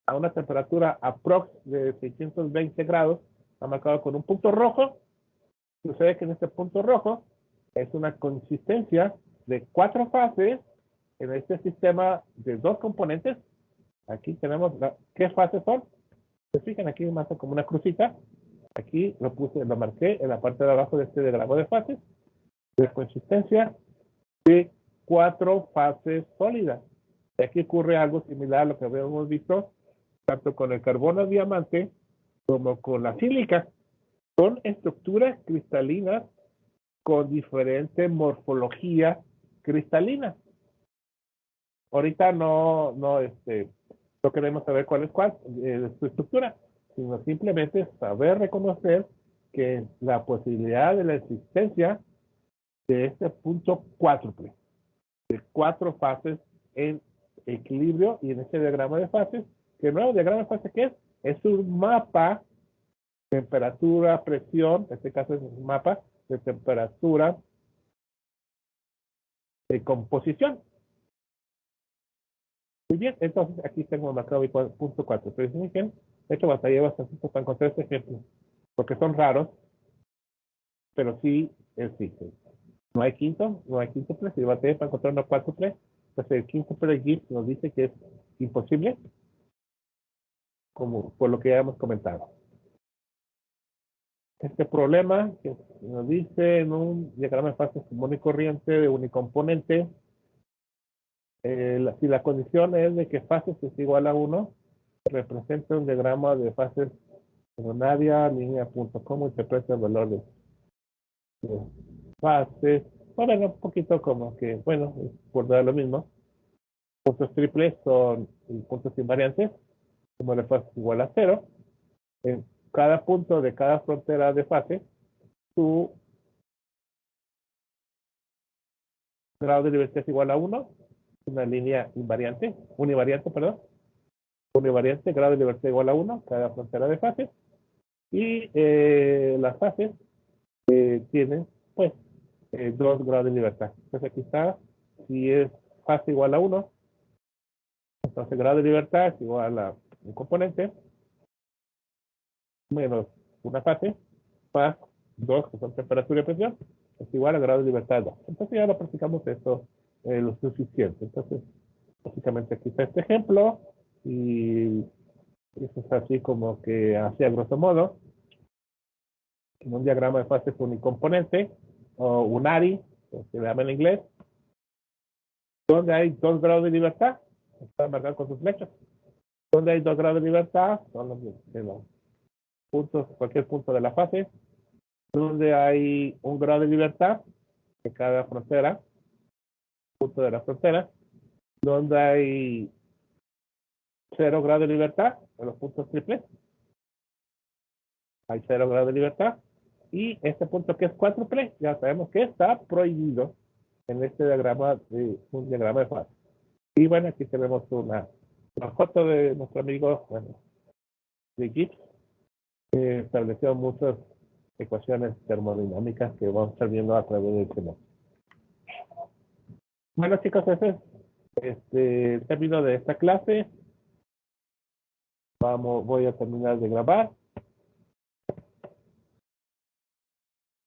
[SPEAKER 1] a una temperatura aprox de 620 grados, está marcado con un punto rojo. Sucede que en este punto rojo es una consistencia de 4 fases en este sistema de 2 componentes. Aquí tenemos, ¿qué fases son? Se fijan aquí más como una crucita. Aquí lo marqué en la parte de abajo de este diagrama de fases, de consistencia de 4 fases sólidas. Y aquí ocurre algo similar a lo que habíamos visto tanto con el carbono diamante como con la sílica. Son estructuras cristalinas con diferente morfología cristalina. Ahorita no queremos saber cuál es su estructura, sino simplemente saber reconocer que la posibilidad de la existencia de este punto cuádruple, de 4 fases en equilibrio y en este diagrama de fases, que el nuevo diagrama de fases que es un mapa de temperatura, presión, en este caso es un mapa de temperatura, de composición. Muy bien, entonces aquí tengo marcado mi punto 4. Pero de hecho batallé bastante para encontrar este ejemplo, porque son raros, pero sí existen. No hay quíntuple, si batallé para encontrar una cuádruple, pues el quíntuple de Gibbs nos dice que es imposible, como por lo que ya hemos comentado. Este problema que nos dice en un diagrama de fases común y corriente de unicomponente, si la condición es de que fases es igual a 1, representa un diagrama de fases en área, línea, punto, cómo interpreta el valor de fases. Bueno, un poquito como que, bueno, es por dar lo mismo. Puntos triples son puntos invariantes, como la fase es igual a 0. En cada punto de cada frontera de fase, su grado de libertad es igual a 1, una línea invariante, univariante, perdón. Univariante, grado de libertad igual a 1, cada frontera de fase. Y las fases tienen, pues, 2 grados de libertad. Entonces aquí está, si es fase igual a 1, entonces grado de libertad es igual a un componente menos una fase más 2, que son temperatura y presión, es igual a grado de libertad 2. Entonces ya lo practicamos esto lo suficiente. Entonces, básicamente aquí está este ejemplo y eso es así como que así a grosso modo, en un diagrama de fases unicomponente o unari, que se llama en inglés, donde hay 2 grados de libertad, está marcado con sus flechas. Donde hay 2 grados de libertad, son los puntos, cualquier punto de la fase. Donde hay 1 grado de libertad de cada frontera, punto de la frontera. Donde hay 0 grados de libertad en los puntos triples. Hay 0 grados de libertad. Y este punto que es cuádruple, ya sabemos que está prohibido en este diagrama de un diagrama de fase. Y bueno, aquí tenemos una foto de nuestro amigo, bueno, de Gibbs, que estableció muchas ecuaciones termodinámicas que vamos a estar viendo a través del tema. Bueno, chicos, ese es el término de esta clase. Voy a terminar de grabar.